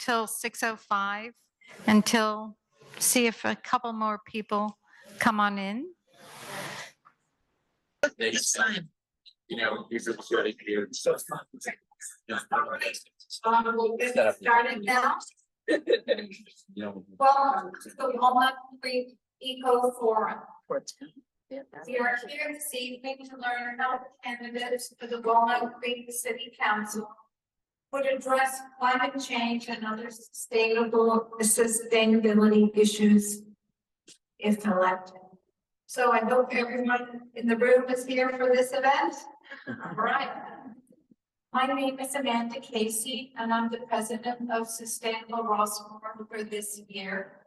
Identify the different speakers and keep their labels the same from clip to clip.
Speaker 1: till 6:05 until, see if a couple more people come on in.
Speaker 2: Next time. You know, if it's really here. So fun.
Speaker 3: We'll get started now. Welcome to the Walnut Creek EcoForum. We are here this evening to learn how candidates for the Walnut Creek City Council would address climate change and other sustainability issues if elected. So I hope everyone in the room is here for this event. All right. My name is Amanda Casey, and I'm the president of Sustainable Rossmoor for this year.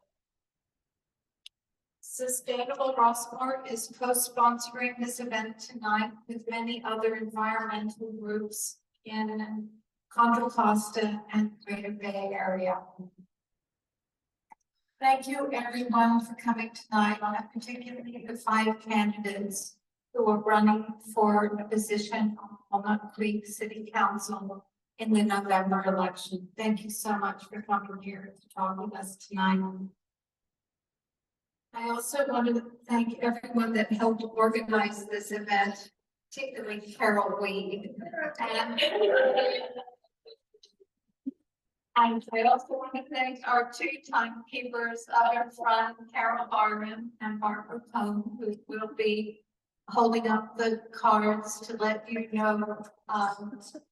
Speaker 3: Sustainable Rossmoor is co-sponsoring this event tonight with many other environmental groups in Contra Costa and Greater Bay Area. Thank you everyone for coming tonight, and particularly the 5 candidates who are running for the position on Walnut Creek City Council in the November election. Thank you so much for coming here to talk with us tonight. I also want to thank everyone that helped organize this event, particularly Carol Weed. And I also want to thank our 2 timekeepers up in front, Carol Barman and Barbara Cohn, who will be holding up the cards to let you know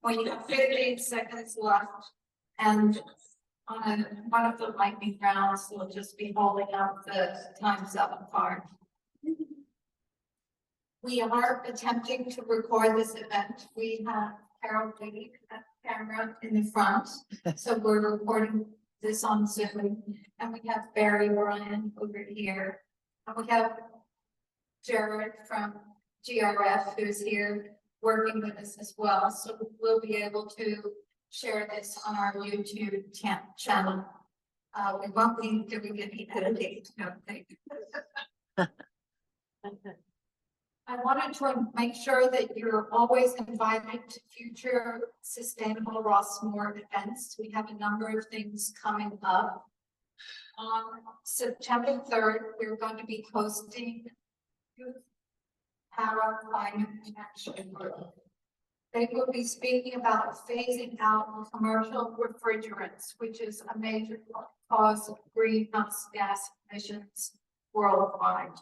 Speaker 3: when you have 15 seconds left. And on one of the lightning rounds, we'll just be holding up the time's up card. We are attempting to record this event. We have Carol Weed at the camera in the front, so we're recording this on Zoom, and we have Barry Ryan over here, and we have Jared from GRF who's here working with us as well. So we'll be able to share this on our YouTube channel. We won't be doing any editing, I don't think. I wanted to make sure that you're always invited to future Sustainable Rossmoor events. We have a number of things coming up. On September 3rd, we're going to be hosting Youth Power Climate Action Group. They will be speaking about phasing out commercial refrigerants, which is a major cause of greenhouse gas emissions worldwide.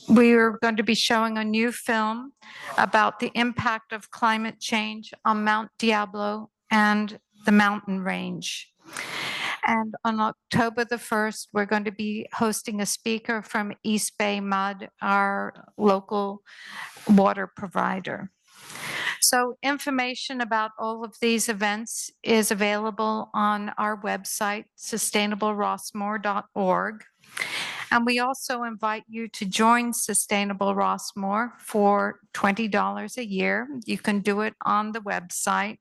Speaker 1: We are going to be showing a new film about the impact of climate change on Mount Diablo and the mountain range. And on October the 1st, we're going to be hosting a speaker from East Bay Mud, our local water provider. So information about all of these events is available on our website, sustainablerossmoor.org. And we also invite you to join Sustainable Rossmoor for $20 a year. You can do it on the website.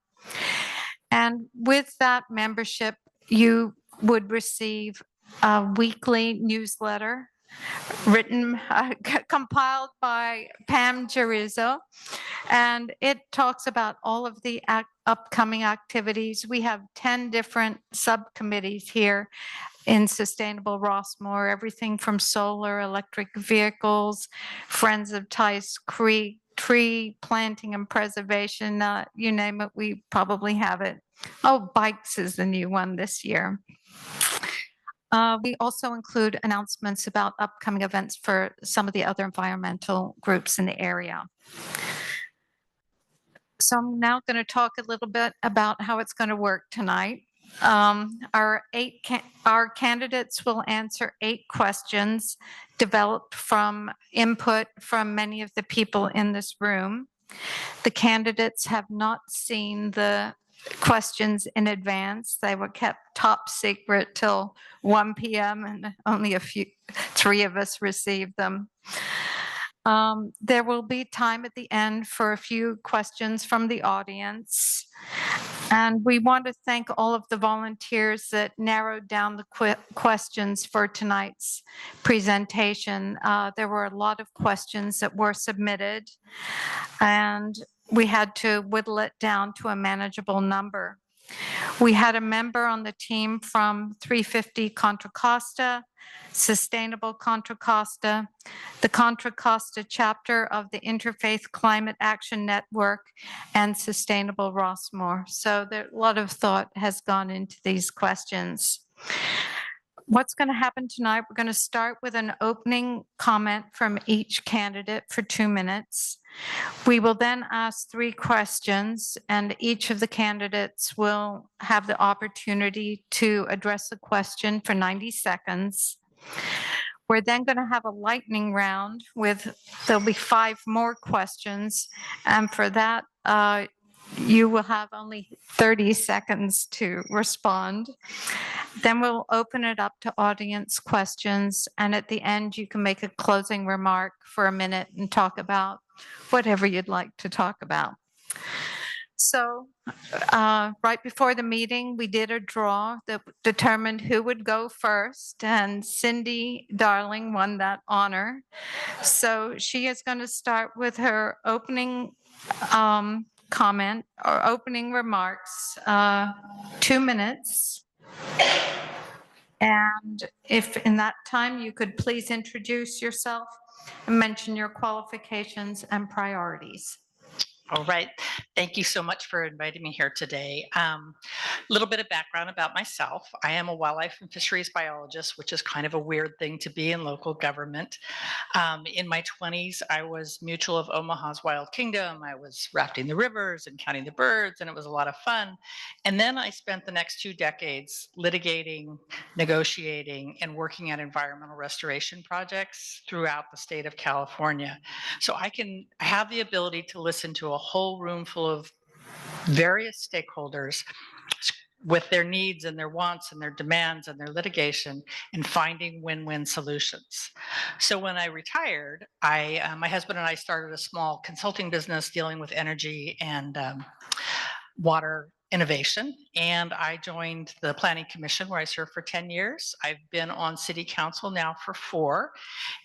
Speaker 1: And with that membership, you would receive a weekly newsletter written, compiled by Pam Gerizzo, and it talks about all of the upcoming activities. We have 10 different subcommittees here in Sustainable Rossmoor, everything from solar, electric vehicles, Friends of Tice Creek, tree planting and preservation, you name it, we probably have it. Oh, bikes is the new one this year. We also include announcements about upcoming events for some of the other environmental groups in the area. So I'm now going to talk a little bit about how it's going to work tonight. Our candidates will answer 8 questions developed from input from many of the people in this room. The candidates have not seen the questions in advance. They were kept top secret till 1 p.m. and only 3 of us received them. There will be time at the end for a few questions from the audience. And we want to thank all of the volunteers that narrowed down the questions for tonight's presentation. There were a lot of questions that were submitted, and we had to whittle it down to a manageable number. We had a member on the team from 350 Contra Costa, Sustainable Contra Costa, the Contra Costa chapter of the Interfaith Climate Action Network, and Sustainable Rossmoor. So a lot of thought has gone into these questions. What's going to happen tonight? We're going to start with an opening comment from each candidate for 2 minutes. We will then ask 3 questions, and each of the candidates will have the opportunity to address a question for 90 seconds. We're then going to have a lightning round there'll be 5 more questions, and for that, you will have only 30 seconds to respond. Then we'll open it up to audience questions, and at the end, you can make a closing remark for a minute and talk about whatever you'd like to talk about. So right before the meeting, we did a draw that determined who would go first, and Cindy Darling won that honor. So she is going to start with her opening comment or opening remarks, 2 minutes. And if in that time you could please introduce yourself and mention your qualifications and priorities.
Speaker 4: All right. Thank you so much for inviting me here today. A little bit of background about myself. I am a wildlife and fisheries biologist, which is kind of a weird thing to be in local government. In my 20s, I was mutual of Omaha's Wild Kingdom. I was rafting the rivers and counting the birds, and it was a lot of fun. And then I spent the next 2 decades litigating, negotiating, and working at environmental restoration projects throughout the state of California. So I have the ability to listen to a whole room full of various stakeholders with their needs and their wants and their demands and their litigation, and finding win-win solutions. So when I retired, my husband and I started a small consulting business dealing with energy and water innovation, and I joined the Planning Commission, where I served for 10 years. I've been on City Council now for 4,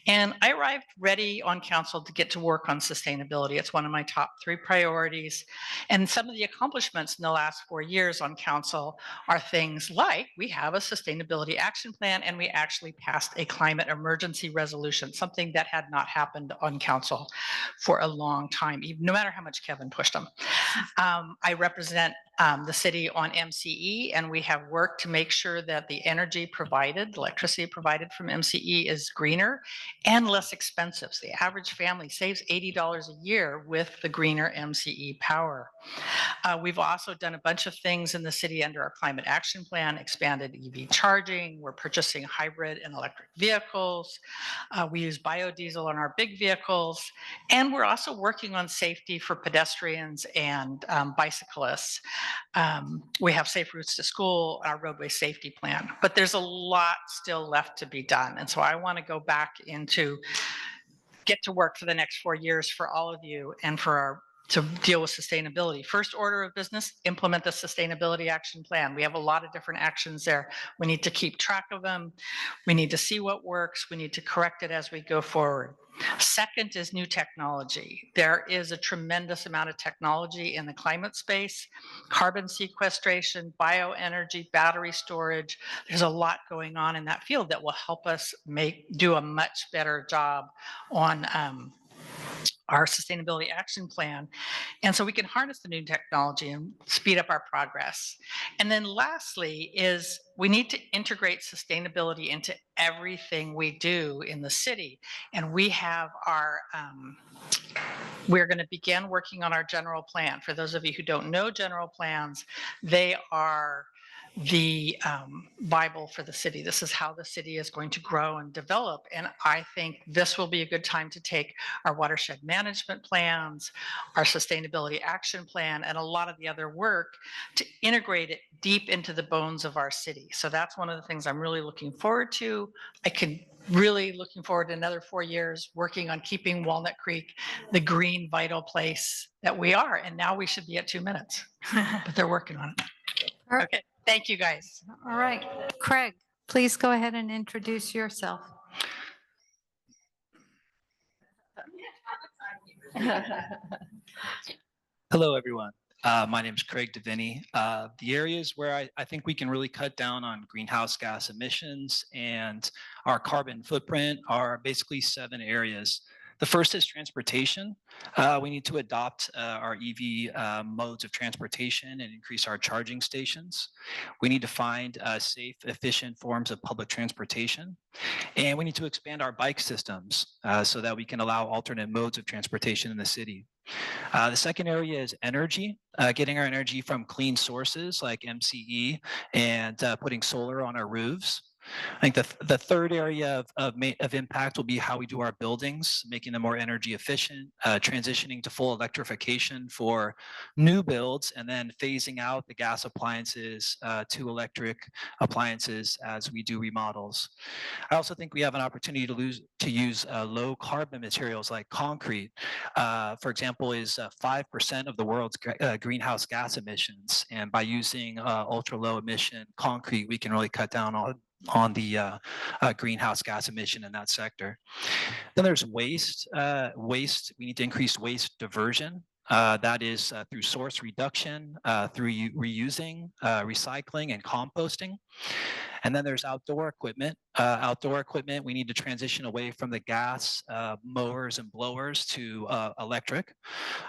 Speaker 4: and I arrived ready on council to get to work on sustainability. It's one of my top 3 priorities, and some of the accomplishments in the last 4 years on council are things like we have a sustainability action plan, and we actually passed a climate emergency resolution, something that had not happened on council for a long time, even no matter how much Kevin pushed them. I represent the city on MCE, and we have worked to make sure that the energy provided, electricity provided from MCE, is greener and less expensive. So the average family saves $80 a year with the greener MCE power. We've also done a bunch of things in the city under our climate action plan, expanded EV charging. We're purchasing hybrid and electric vehicles. We use biodiesel on our big vehicles. And we're also working on safety for pedestrians and bicyclists. We have safe routes to school, our roadway safety plan, but there's a lot still left to be done. And so I want to go back get to work for the next 4 years for all of you and to deal with sustainability. First order of business, implement the sustainability action plan. We have a lot of different actions there. We need to keep track of them. We need to see what works. We need to correct it as we go forward. Second is new technology. There is a tremendous amount of technology in the climate space, carbon sequestration, bioenergy, battery storage. There's a lot going on in that field that will help us do a much better job on our sustainability action plan. And so we can harness the new technology and speed up our progress. And then lastly is we need to integrate sustainability into everything we do in the city. And we have we're going to begin working on our general plan. For those of you who don't know general plans, they are the Bible for the city. This is how the city is going to grow and develop. And I think this will be a good time to take our watershed management plans, our sustainability action plan, and a lot of the other work to integrate it deep into the bones of our city. So that's one of the things I'm really looking forward to. Really looking forward to another 4 years working on keeping Walnut Creek the green, vital place that we are. And now we should be at 2 minutes, but they're working on it. Okay. Thank you, guys.
Speaker 1: All right. Craig, please go ahead and introduce yourself.
Speaker 5: Hello, everyone. My name is Craig DeVinney. The areas where I think we can really cut down on greenhouse gas emissions and our carbon footprint are basically 7 areas. The first is transportation. We need to adopt our EV modes of transportation and increase our charging stations. We need to find safe, efficient forms of public transportation. And we need to expand our bike systems so that we can allow alternate modes of transportation in the city. The second area is energy, getting our energy from clean sources like MCE and putting solar on our roofs. I think the third area of impact will be how we do our buildings, making them more energy efficient, transitioning to full electrification for new builds, and then phasing out the gas appliances to electric appliances as we do remodels. I also think we have an opportunity to use low carbon materials like concrete. For example, is 5% of the world's greenhouse gas emissions, and by using ultra low emission concrete, we can really cut down on the greenhouse gas emission in that sector. Then there's waste. Waste, we need to increase waste diversion. That is through source reduction, through reusing, recycling, and composting. And then there's outdoor equipment. Outdoor equipment, we need to transition away from the gas mowers and blowers to electric.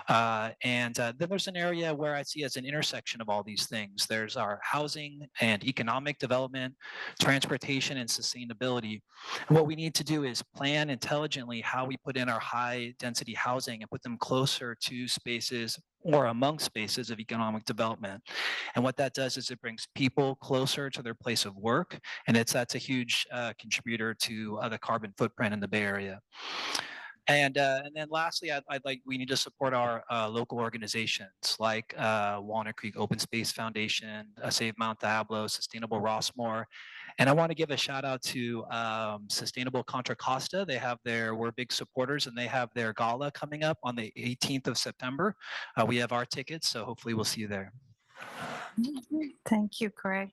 Speaker 5: And then there's an area where I see as an intersection of all these things. There's our housing and economic development, transportation, and sustainability. And what we need to do is plan intelligently how we put in our high density housing and put them closer to spaces or among spaces of economic development. And what that does is it brings people closer to their place of work, and that's a huge contributor to the carbon footprint in the Bay Area. And then lastly, we need to support our local organizations like Walnut Creek Open Space Foundation, Save Mount Diablo, Sustainable Rossmoor. And I want to give a shout out to Sustainable Contra Costa. We're big supporters, and they have their gala coming up on the 18th of September. We have our tickets, so hopefully we'll see you there.
Speaker 1: Thank you, Greg.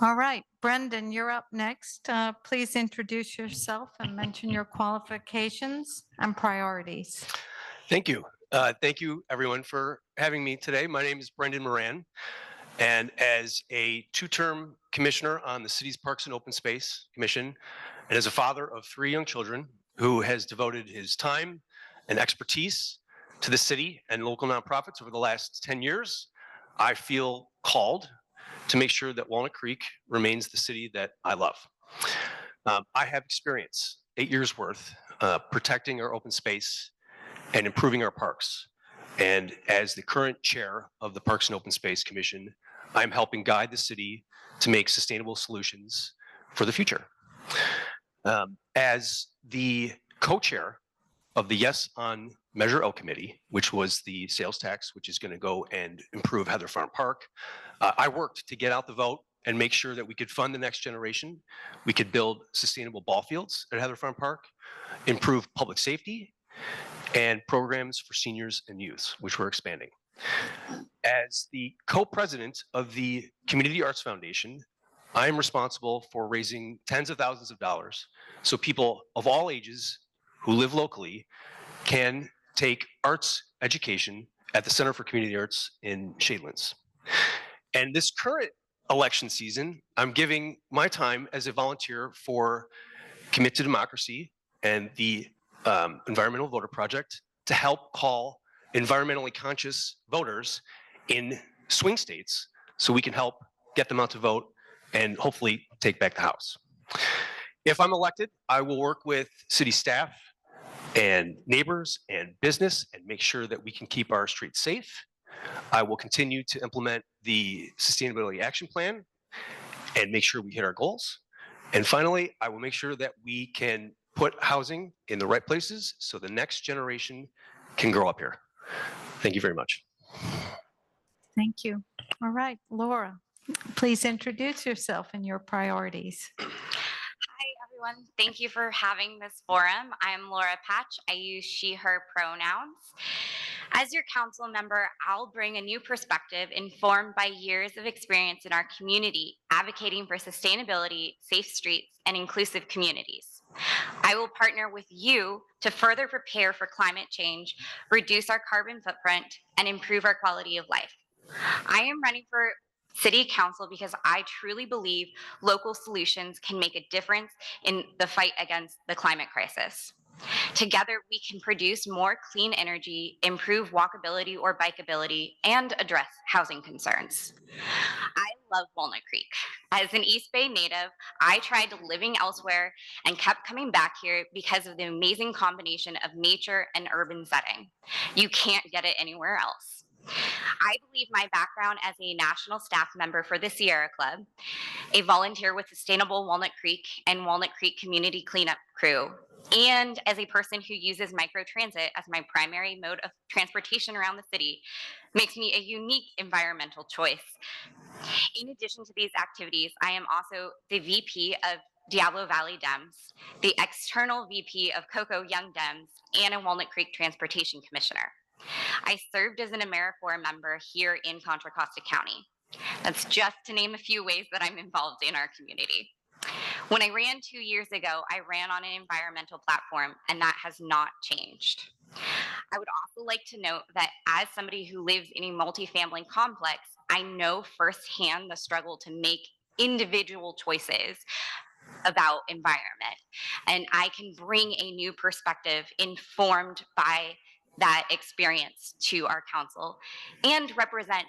Speaker 1: All right, Brendan, you're up next. Please introduce yourself and mention your qualifications and priorities.
Speaker 6: Thank you. Thank you, everyone, for having me today. My name is Brendan Moran, and as a 2-term commissioner on the city's Parks and Open Space Commission, and as a father of 3 young children who has devoted his time and expertise to the city and local nonprofits over the last 10 years, I feel called to make sure that Walnut Creek remains the city that I love. I have experience, 8 years worth, protecting our open space and improving our parks. And as the current chair of the Parks and Open Space Commission, I'm helping guide the city to make sustainable solutions for the future. As the co-chair of the Yes on Measure O committee, which was the sales tax, which is going to go and improve Heather Farm Park, I worked to get out the vote and make sure that we could fund the next generation. We could build sustainable ball fields at Heather Farm Park, improve public safety, and programs for seniors and youths, which we're expanding. As the co-president of the Community Arts Foundation, I am responsible for raising tens of thousands of dollars so people of all ages who live locally can take arts education at the Center for Community Arts in Shadelands. And this current election season, I'm giving my time as a volunteer for Commit to Democracy and the Environmental Voter Project to help call environmentally conscious voters in swing states so we can help get them out to vote and hopefully take back the House. If I'm elected, I will work with city staff and neighbors and business and make sure that we can keep our streets safe. I will continue to implement the Sustainability Action Plan and make sure we hit our goals. And finally, I will make sure that we can put housing in the right places so the next generation can grow up here. Thank you very much.
Speaker 1: Thank you. All right, Laura, please introduce yourself and your priorities.
Speaker 7: Hi, everyone. Thank you for having this forum. I'm Laura Patch. I use she, her pronouns. As your council member, I'll bring a new perspective informed by years of experience in our community, advocating for sustainability, safe streets, and inclusive communities. I will partner with you to further prepare for climate change, reduce our carbon footprint, and improve our quality of life. I am running for City Council because I truly believe local solutions can make a difference in the fight against the climate crisis. Together, we can produce more clean energy, improve walkability or bikeability, and address housing concerns. I love Walnut Creek. As an East Bay native, I tried living elsewhere and kept coming back here because of the amazing combination of nature and urban setting. You can't get it anywhere else. I believe my background as a national staff member for the Sierra Club, a volunteer with Sustainable Walnut Creek and Walnut Creek Community Cleanup Crew, and as a person who uses microtransit as my primary mode of transportation around the city, makes me a unique environmental choice. In addition to these activities, I am also the VP of Diablo Valley Dems, the external VP of Cocoa Young Dems, and a Walnut Creek Transportation Commissioner. I served as an AmeriCorps member here in Contra Costa County. That's just to name a few ways that I'm involved in our community. When I ran 2 years ago, I ran on an environmental platform, and that has not changed. I would also like to note that as somebody who lives in a multifamily complex, I know firsthand the struggle to make individual choices about environment. And I can bring a new perspective informed by that experience to our council and represent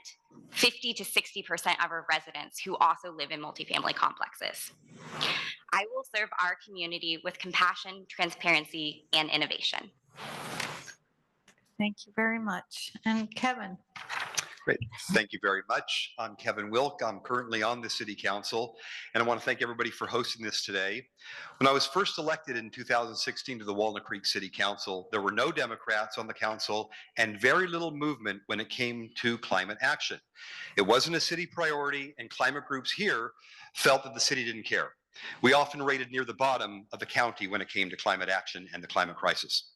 Speaker 7: 50 to 60% of our residents who also live in multifamily complexes. I will serve our community with compassion, transparency, and innovation.
Speaker 1: Thank you very much. And Kevin.
Speaker 8: Great. Thank you very much. I'm Kevin Wilk. I'm currently on the City Council, and I want to thank everybody for hosting this today. When I was first elected in 2016 to the Walnut Creek City Council, there were no Democrats on the council and very little movement when it came to climate action. It wasn't a city priority, and climate groups here felt that the city didn't care. We often rated near the bottom of the county when it came to climate action and the climate crisis.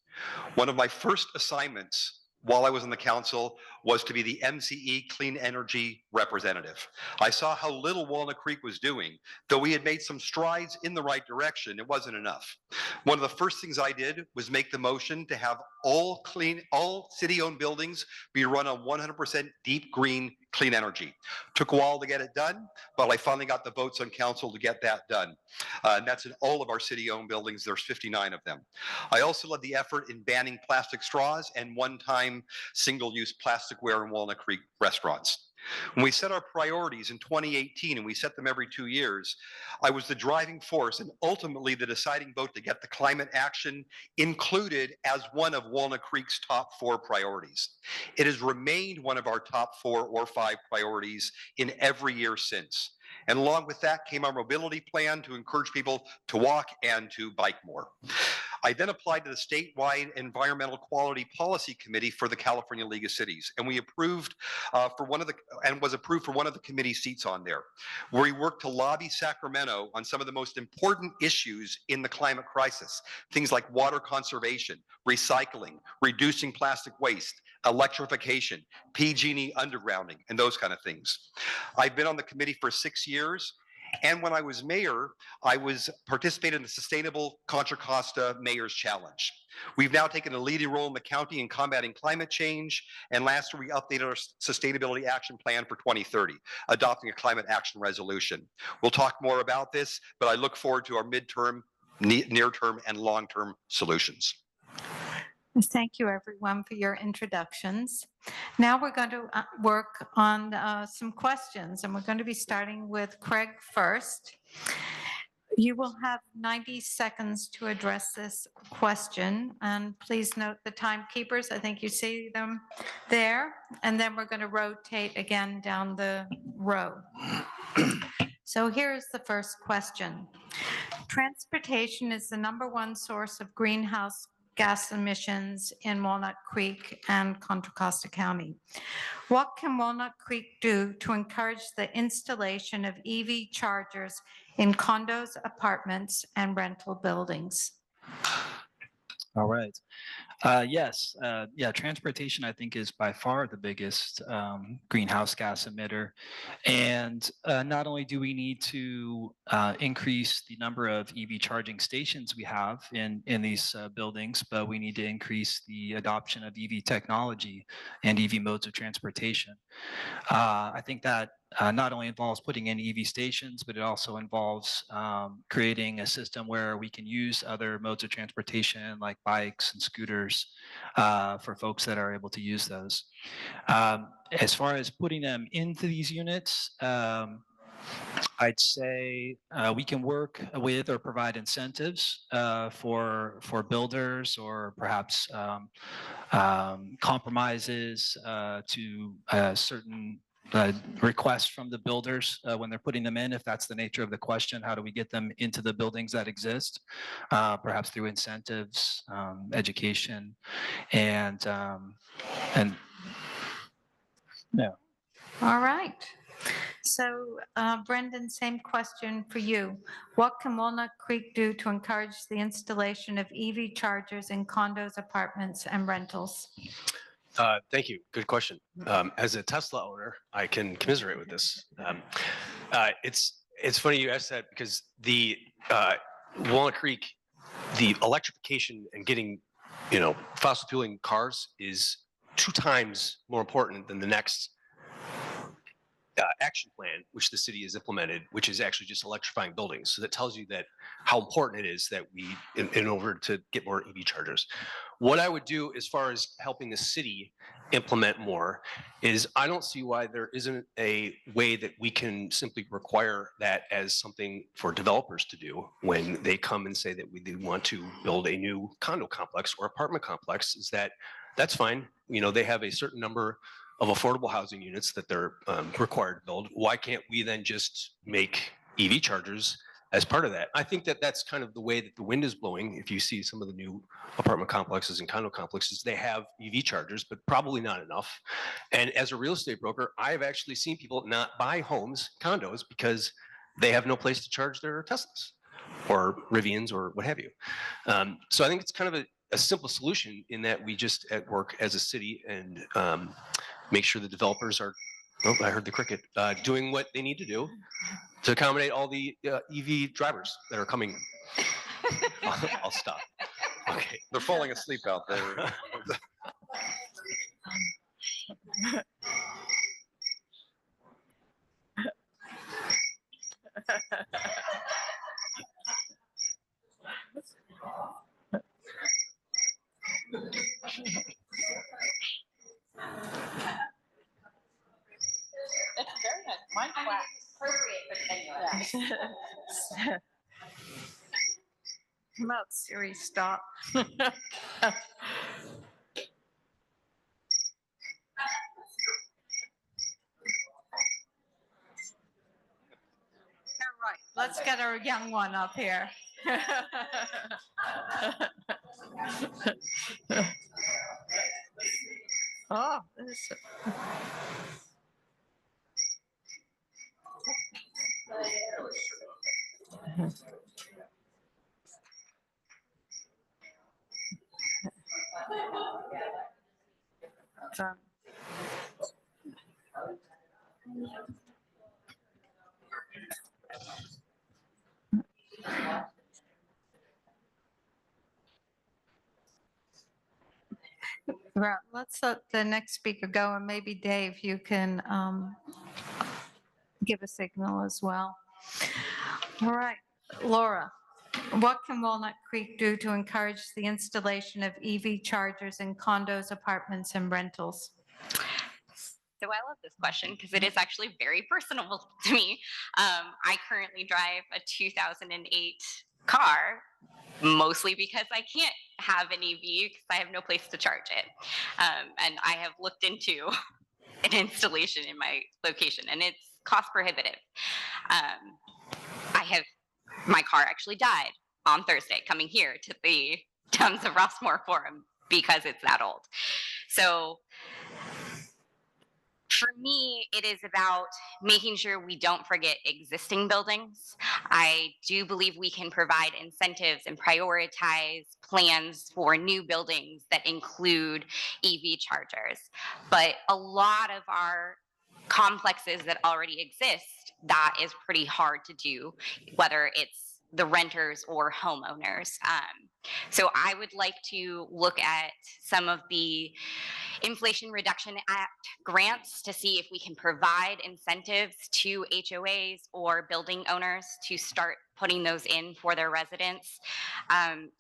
Speaker 8: One of my first assignments while I was on the council was to be the MCE Clean Energy representative. I saw how little Walnut Creek was doing. Though we had made some strides in the right direction, it wasn't enough. One of the first things I did was make the motion to have all city-owned buildings be run on 100% deep green clean energy. Took a while to get it done, but I finally got the votes on council to get that done. And that's in all of our city-owned buildings. There's 59 of them. I also led the effort in banning plastic straws and one-time single-use plasticware in Walnut Creek restaurants. When we set our priorities in 2018, and we set them every 2 years, I was the driving force and ultimately the deciding vote to get the climate action included as one of Walnut Creek's top 4 priorities. It has remained one of our top 4 or 5 priorities in every year since. And along with that came our mobility plan to encourage people to walk and to bike more. I then applied to the statewide Environmental Quality Policy Committee for the California League of Cities, and we approved was approved for one of the committee seats on there, where we worked to lobby Sacramento on some of the most important issues in the climate crisis, things like water conservation, recycling, reducing plastic waste, electrification, PG&E undergrounding, and those kind of things. I've been on the committee for 6 years, and when I was mayor, I was participating in the Sustainable Contra Costa Mayor's Challenge. We've now taken a leading role in the county in combating climate change, and last year we updated our Sustainability Action Plan for 2030, adopting a climate action resolution. We'll talk more about this, but I look forward to our midterm, near-term, and long-term solutions.
Speaker 1: Thank you, everyone, for your introductions. Now we're going to work on some questions, and we're going to be starting with Craig first. You will have 90 seconds to address this question, and please note the timekeepers. I think you see them there, and then we're going to rotate again down the row. So here's the first question. Transportation is the #1 source of greenhouse gas emissions in Walnut Creek and Contra Costa County. What can Walnut Creek do to encourage the installation of EV chargers in condos, apartments, and rental buildings?
Speaker 5: All right. Yes, yeah, transportation I think is by far the biggest greenhouse gas emitter. And not only do we need to increase the number of EV charging stations we have in these buildings, but we need to increase the adoption of EV technology and EV modes of transportation. I think that not only involves putting in EV stations, but it also involves creating a system where we can use other modes of transportation like bikes and scooters for folks that are able to use those. As far as putting them into these units, I'd say we can work with or provide incentives for builders or perhaps compromises to certain requests from the builders when they're putting them in, if that's the nature of the question. How do we get them into the buildings that exist? Perhaps through incentives, education, and yeah.
Speaker 1: All right. So Brendan, same question for you. What can Walnut Creek do to encourage the installation of EV chargers in condos, apartments, and rentals?
Speaker 6: Thank you. Good question. As a Tesla owner, I can commiserate with this. It's funny you asked that because the Walnut Creek, the electrification and getting fossil fueling cars is 2 times more important than the next action plan, which the city has implemented, which is actually just electrifying buildings. So that tells you that how important it is that we, in order to get more EV chargers. What I would do as far as helping the city implement more is I don't see why there isn't a way that we can simply require that as something for developers to do when they come and say that they want to build a new condo complex or apartment complex. Is that's fine. They have a certain number of affordable housing units that they're required to build. Why can't we then just make EV chargers as part of that? I think that that's kind of the way that the wind is blowing. If you see some of the new apartment complexes and condo complexes, they have EV chargers, but probably not enough. And as a real estate broker, I've actually seen people not buy homes, condos, because they have no place to charge their Teslas or Rivians or what have you. So I think it's kind of a simple solution in that we just at work as a city and make sure the developers are, oh, I heard the cricket, doing what they need to do to accommodate all the EV drivers that are coming. I'll stop. Okay.
Speaker 8: They're falling asleep out there.
Speaker 4: It's very nice. Mine
Speaker 1: Come out, Siri, stop. All right, let's get our young one up here. Oh, this. Right, let's let the next speaker go, and maybe Dave, you can give a signal as well. All right, Laura, what can Walnut Creek do to encourage the installation of EV chargers in condos, apartments, and rentals?
Speaker 7: So I love this question because it is actually very personal to me. I currently drive a 2008 car, mostly because I can't have an EV because I have no place to charge it. And I have looked into an installation in my location, and it's cost prohibitive. My car actually died on Thursday coming here to the Towns of Rossmoor Forum because it's that old. So For me, it is about making sure we don't forget existing buildings. I do believe we can provide incentives and prioritize plans for new buildings that include EV chargers. But a lot of our complexes that already exist, that is pretty hard to do, whether it's the renters or homeowners. So I would like to look at some of the Inflation Reduction Act grants to see if we can provide incentives to HOAs or building owners to start putting those in for their residents.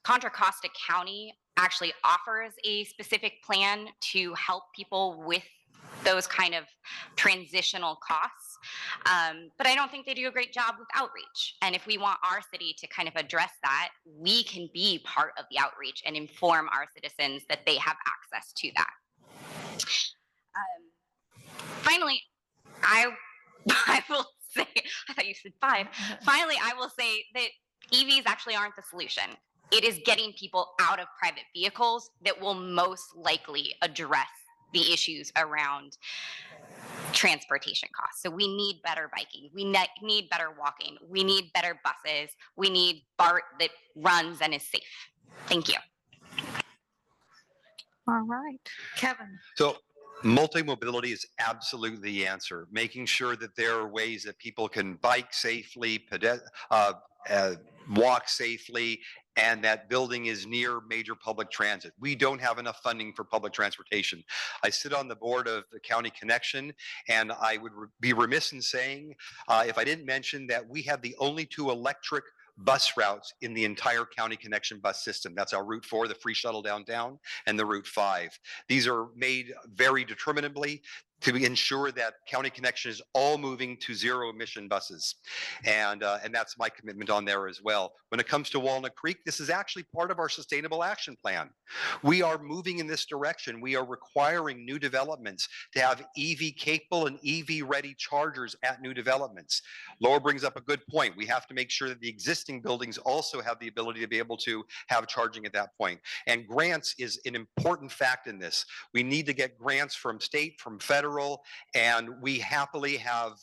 Speaker 7: Contra Costa County actually offers a specific plan to help people with those kind of transitional costs. But I don't think they do a great job with outreach. And if we want our city to kind of address that, we can be part of the outreach and inform our citizens that they have access to that. Finally, I will say, I thought you said 5. Finally, I will say that EVs actually aren't the solution. It is getting people out of private vehicles that will most likely address the issues around transportation costs. So we need better biking. We need better walking. We need better buses. We need BART that runs and is safe. Thank you.
Speaker 1: All right, Kevin.
Speaker 8: So multi-mobility is absolutely the answer. Making sure that there are ways that people can bike safely, walk safely, and that building is near major public transit. We don't have enough funding for public transportation. I sit on the board of the County Connection, and I would be remiss in saying, if I didn't mention that we have the only 2 electric bus routes in the entire County Connection bus system. That's our Route 4, the free shuttle downtown, and the Route 5. These are made very determinably to ensure that County Connection is all moving to zero emission buses. And that's my commitment on there as well. When it comes to Walnut Creek, this is actually part of our sustainable action plan. We are moving in this direction. We are requiring new developments to have EV capable and EV ready chargers at new developments. Laura brings up a good point. We have to make sure that the existing buildings also have the ability to be able to have charging at that point. And grants is an important fact in this. We need to get grants from state, from federal, and we happily have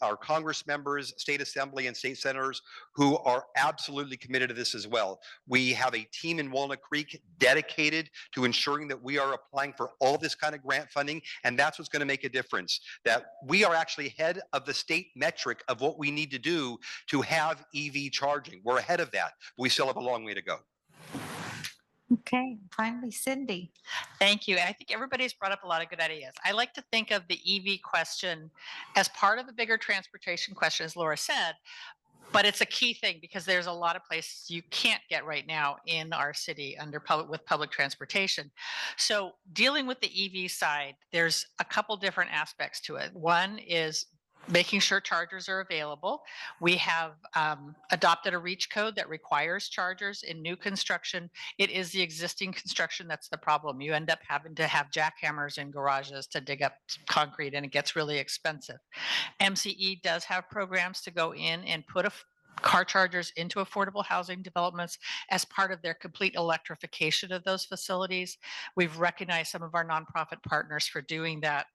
Speaker 8: our Congress members, state assembly, and state senators who are absolutely committed to this as well. We have a team in Walnut Creek dedicated to ensuring that we are applying for all this kind of grant funding, and that's what's going to make a difference. That we are actually ahead of the state metric of what we need to do to have EV charging. We're ahead of that. We still have a long way to go.
Speaker 1: Okay, finally, Cindy.
Speaker 4: Thank you. I think everybody's brought up a lot of good ideas. I like to think of the EV question as part of a bigger transportation question, as Laura said, but it's a key thing because there's a lot of places you can't get right now in our city with public transportation. So dealing with the EV side, there's a couple different aspects to it. One is making sure chargers are available. We have adopted a REACH code that requires chargers in new construction. It is the existing construction that's the problem. You end up having to have jackhammers in garages to dig up concrete, and it gets really expensive. MCE does have programs to go in and put car chargers into affordable housing developments as part of their complete electrification of those facilities. We've recognized some of our nonprofit partners for doing that.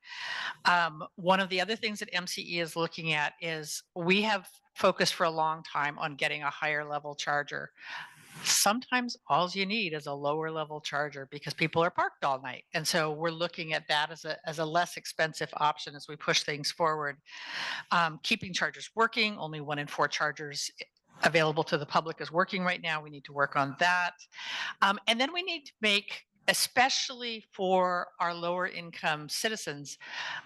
Speaker 4: One of the other things that MCE is looking at is we have focused for a long time on getting a higher level charger. Sometimes all you need is a lower level charger because people are parked all night. And so we're looking at that as a less expensive option as we push things forward. Keeping chargers working, only 1 in 4 chargers available to the public is working right now. We need to work on that. And then we need to make, especially for our lower income citizens,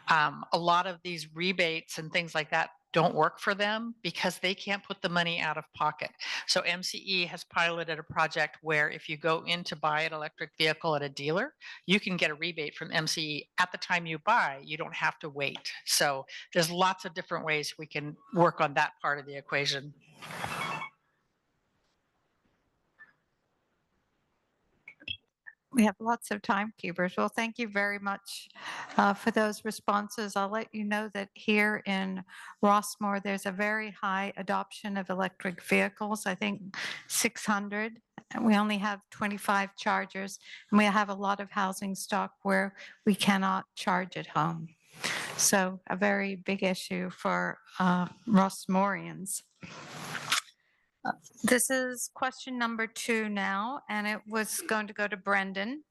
Speaker 4: a lot of these rebates and things like that don't work for them because they can't put the money out of pocket. So MCE has piloted a project where if you go in to buy an electric vehicle at a dealer, you can get a rebate from MCE at the time you buy. You don't have to wait. So there's lots of different ways we can work on that part of the equation.
Speaker 1: We have lots of timekeepers. Well, thank you very much for those responses. I'll let you know that here in Rossmoor, there's a very high adoption of electric vehicles. I think 600. And we only have 25 chargers, and we have a lot of housing stock where we cannot charge at home. So a very big issue for Rossmoorians. This is question number 2 now, and it was going to go to Brendan.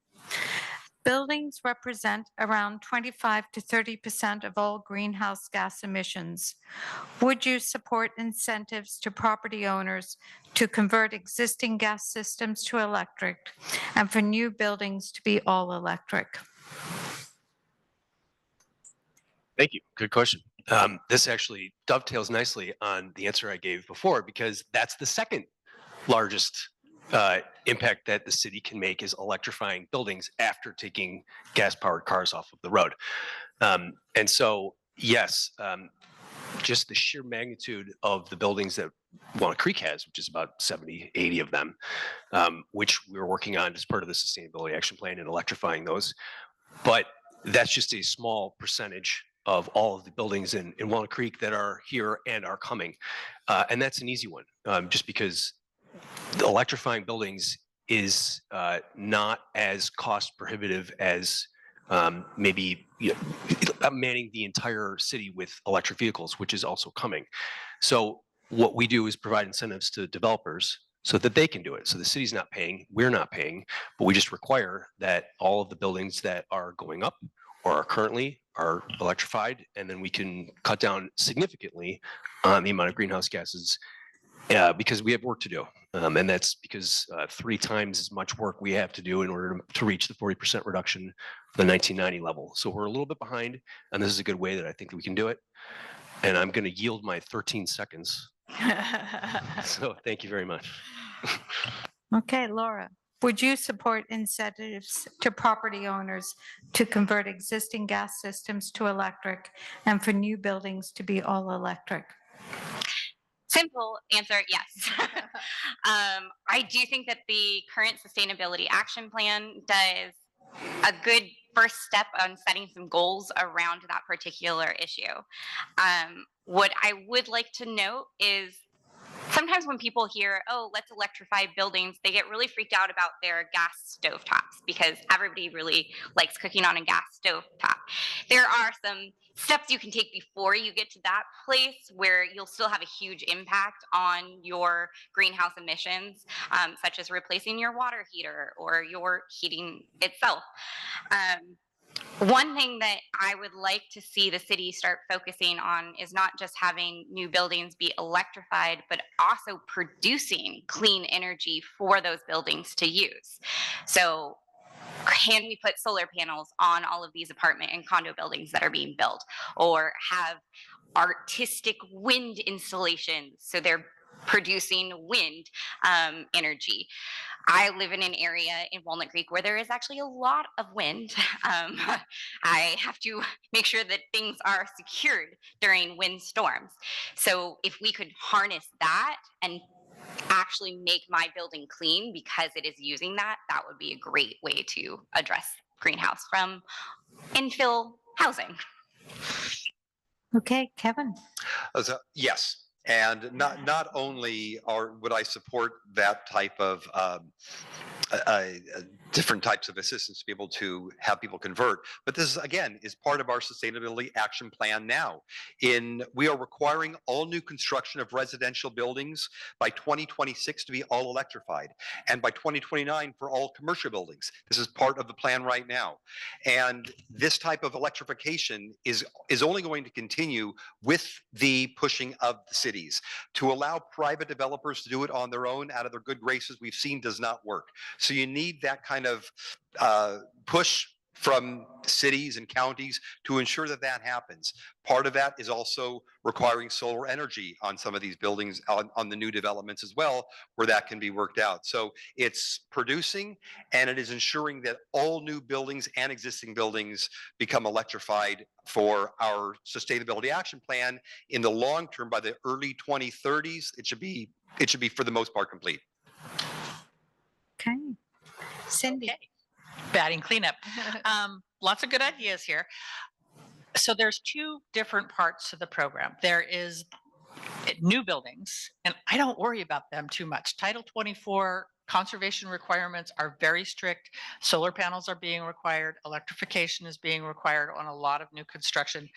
Speaker 1: Buildings represent around 25 to 30% of all greenhouse gas emissions. Would you support incentives to property owners to convert existing gas systems to electric and for new buildings to be all electric?
Speaker 6: Thank you. Good question. This actually dovetails nicely on the answer I gave before, because that's the second largest impact that the city can make is electrifying buildings after taking gas-powered cars off of the road. And so, yes, just the sheer magnitude of the buildings that Walnut Creek has, which is about 70, 80 of them, which we're working on as part of the Sustainability Action Plan and electrifying those. But that's just a small percentage of all of the buildings in Walnut Creek that are here and are coming. And that's an easy one, just because the electrifying buildings is not as cost prohibitive as maybe manning the entire city with electric vehicles, which is also coming. So what we do is provide incentives to developers so that they can do it. So the city's not paying, we're not paying, but we just require that all of the buildings that are going up or are currently are electrified, and then we can cut down significantly on the amount of greenhouse gases because we have work to do. And that's because 3 times as much work we have to do in order to reach the 40% reduction from the 1990 level. So we're a little bit behind, and this is a good way that I think that we can do it. And I'm going to yield my 13 seconds. So thank you very much.
Speaker 1: Okay, Laura, would you support incentives to property owners to convert existing gas systems to electric and for new buildings to be all electric?
Speaker 7: Simple answer, yes. I do think that the current Sustainability Action Plan does a good first step on setting some goals around that particular issue. What I would like to note is sometimes when people hear, oh, let's electrify buildings, they get really freaked out about their gas stovetops because everybody really likes cooking on a gas stovetop. There are some steps you can take before you get to that place where you'll still have a huge impact on your greenhouse emissions, such as replacing your water heater or your heating itself. One thing that I would like to see the city start focusing on is not just having new buildings be electrified, but also producing clean energy for those buildings to use. So can we put solar panels on all of these apartment and condo buildings that are being built, or have artistic wind installations so they're producing wind energy? I live in an area in Walnut Creek where there is actually a lot of wind. I have to make sure that things are secured during wind storms. So if we could harness that and actually make my building clean because it is using that, that would be a great way to address greenhouse from infill housing.
Speaker 1: Okay, Kevin.
Speaker 8: Yes. And not only would I support that type of different types of assistance to be able to have people convert, but this again is part of our Sustainability Action Plan now. We are requiring all new construction of residential buildings by 2026 to be all electrified, and by 2029 for all commercial buildings. This is part of the plan right now, and this type of electrification is only going to continue with the pushing of the city. To allow private developers to do it on their own out of their good graces, we've seen does not work. So you need that kind of push from cities and counties to ensure that that happens. Part of that is also requiring solar energy on some of these buildings, on the new developments as well, where that can be worked out. So it's producing, and it is ensuring that all new buildings and existing buildings become electrified for our Sustainability Action Plan. In the long term, by the early 2030s, it should be for the most part complete.
Speaker 1: Okay. Cindy.
Speaker 4: Okay. Batting cleanup. Lots of good ideas here. So there's 2 different parts to the program. There is new buildings, and I don't worry about them too much. Title 24 conservation requirements are very strict. Solar panels are being required. Electrification is being required on a lot of new construction.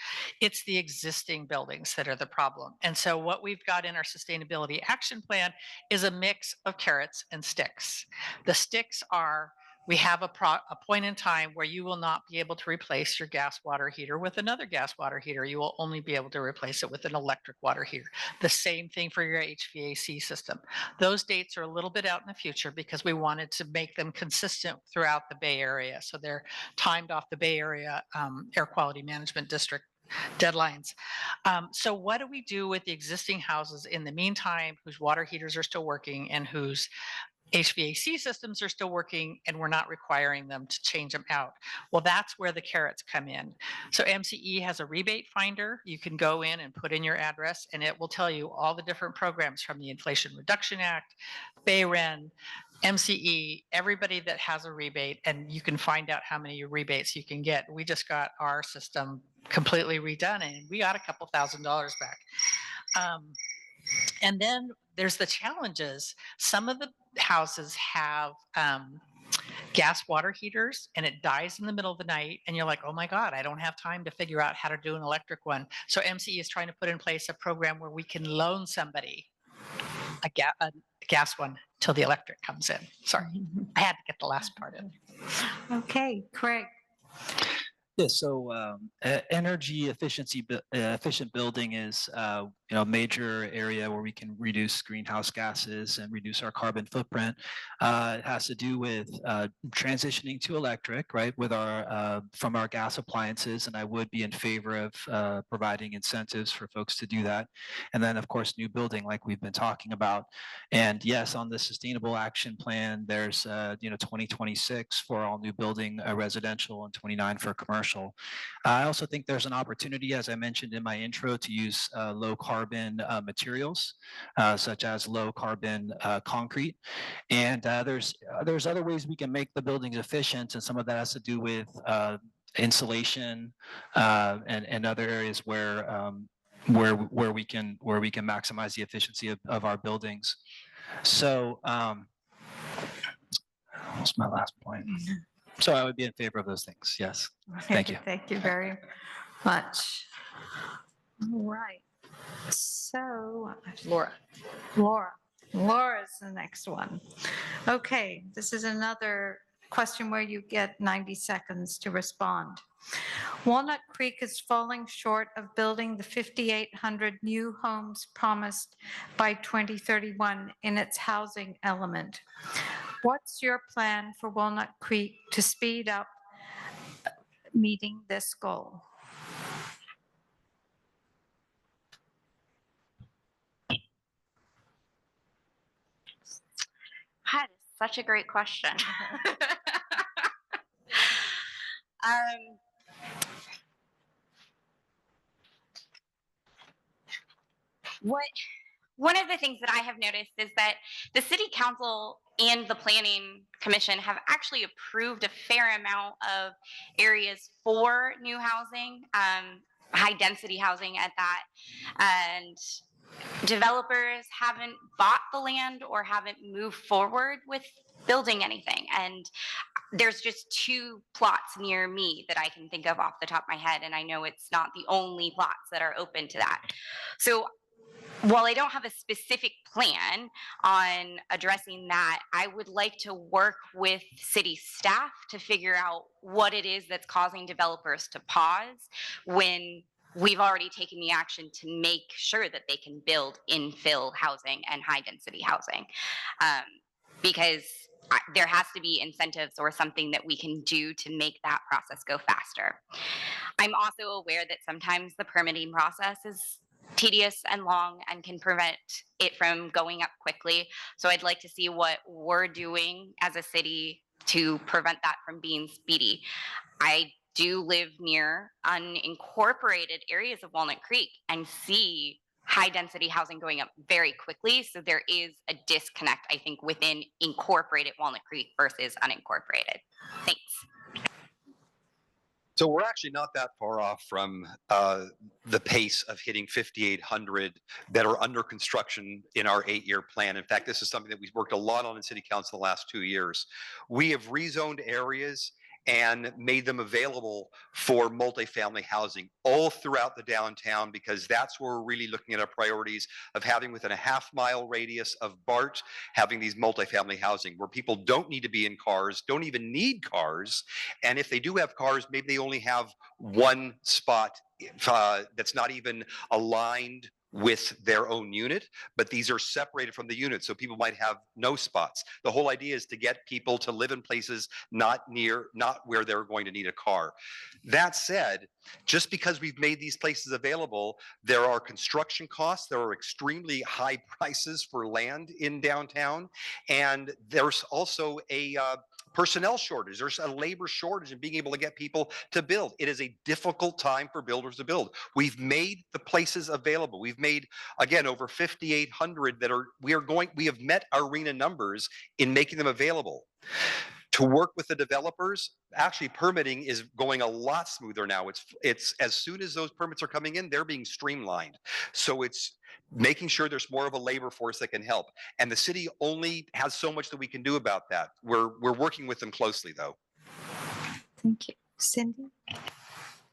Speaker 4: It's the existing buildings that are the problem. And so what we've got in our sustainability action plan is a mix of carrots and sticks. The sticks are, we have a point in time where you will not be able to replace your gas water heater with another gas water heater. You will only be able to replace it with an electric water heater. The same thing for your HVAC system. Those dates are a little bit out in the future because we wanted to make them consistent throughout the Bay Area. So they're timed off the Bay Area Air Quality Management District deadlines. So what do we do with the existing houses in the meantime, whose water heaters are still working and whose HVAC systems are still working and we're not requiring them to change them out? Well, that's where the carrots come in. So MCE has a rebate finder. You can go in and put in your address and it will tell you all the different programs from the Inflation Reduction Act, BayREN, MCE, everybody that has a rebate, and you can find out how many rebates you can get. We just got our system completely redone and we got a couple $1,000s back. And then there's the challenges. Some of the houses have gas water heaters and it dies in the middle of the night and you're like, oh my God, I don't have time to figure out how to do an electric one. So MCE is trying to put in place a program where we can loan somebody a gas one till the electric comes in. Sorry, I had to get the last part in.
Speaker 1: Okay, Craig.
Speaker 5: Yeah, so energy efficiency, efficient building is a major area where we can reduce greenhouse gases and reduce our carbon footprint. It has to do with transitioning to electric, right, with our from our gas appliances, and I would be in favor of providing incentives for folks to do that. And then, of course, new building, like we've been talking about. And yes, on the Sustainable Action Plan, there's 2026 for all new building residential and 29 for commercial. I also think there's an opportunity, as I mentioned in my intro, to use low carbon materials, such as low carbon concrete. And there's other ways we can make the buildings efficient, and some of that has to do with insulation and other areas where we can maximize the efficiency of our buildings. So what's my last point? So I would be in favor of those things. Yes. Thank you.
Speaker 1: Thank you very much. All right. So Laura's the next one. Okay, this is another question where you get 90 seconds to respond. Walnut Creek is falling short of building the 5,800 new homes promised by 2031 in its housing element. What's your plan for Walnut Creek to speed up meeting this goal?
Speaker 7: That is such a great question. One of the things that I have noticed is that the city council and the planning commission have actually approved a fair amount of areas for new housing, high density housing at that. And developers haven't bought the land or haven't moved forward with building anything. And there's just 2 plots near me that I can think of off the top of my head. And I know it's not the only plots that are open to that. So while I don't have a specific plan on addressing that, I would like to work with city staff to figure out what it is that's causing developers to pause when we've already taken the action to make sure that they can build infill housing and high density housing. Because there has to be incentives or something that we can do to make that process go faster. I'm also aware that sometimes the permitting process is tedious and long and can prevent it from going up quickly. So I'd like to see what we're doing as a city to prevent that from being speedy. I do live near unincorporated areas of Walnut Creek and see high density housing going up very quickly. So there is a disconnect, I think, within incorporated Walnut Creek versus unincorporated. Thanks.
Speaker 8: So we're actually not that far off from the pace of hitting 5,800 that are under construction in our 8-year plan. In fact, this is something that we've worked a lot on in City Council the last 2 years. We have rezoned areas and made them available for multifamily housing all throughout the downtown, because that's where we're really looking at our priorities of having within a half-mile radius of BART, having these multifamily housing where people don't need to be in cars, don't even need cars. And if they do have cars, maybe they only have one spot that's not even aligned with their own unit, but these are separated from the unit, so people might have no spots. The whole idea is to get people to live in places not where they're going to need a car. That said, just because we've made these places available, there are construction costs, there are extremely high prices for land in downtown, and there's also a personnel shortage. There's a labor shortage in being able to get people to build. It is a difficult time for builders to build. We've made the places available. We've made, again, over 5,800 that we have met our arena numbers in making them available. To work with the developers, actually permitting is going a lot smoother now. It's as soon as those permits are coming in, they're being streamlined. So it's making sure there's more of a labor force that can help. And the city only has so much that we can do about that. We're working with them closely, though.
Speaker 1: Thank you. Cindy?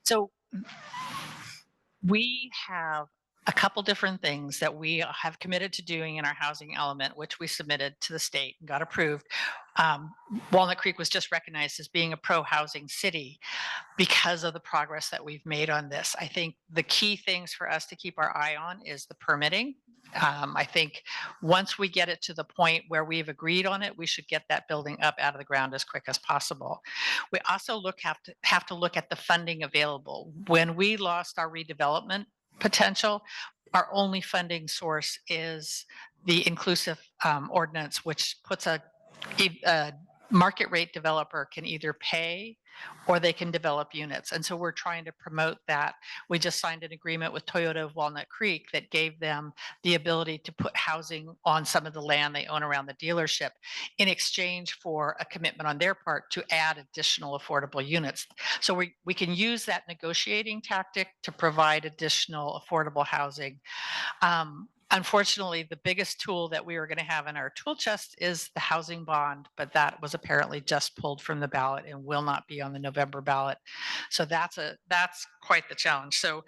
Speaker 4: So we have a couple different things that we have committed to doing in our housing element, which we submitted to the state and got approved. Walnut Creek was just recognized as being a pro-housing city because of the progress that we've made on this. I think the key things for us to keep our eye on is the permitting. I think once we get it to the point where we've agreed on it, we should get that building up out of the ground as quick as possible. We also have to look at the funding available. When we lost our redevelopment potential, our only funding source is the inclusive ordinance, which puts a market rate developer can either pay or they can develop units. And so we're trying to promote that. We just signed an agreement with Toyota of Walnut Creek that gave them the ability to put housing on some of the land they own around the dealership in exchange for a commitment on their part to add additional affordable units. So we can use that negotiating tactic to provide additional affordable housing. Unfortunately, the biggest tool that we were going to have in our tool chest is the housing bond, but that was apparently just pulled from the ballot and will not be on the November ballot. So that's quite the challenge. So,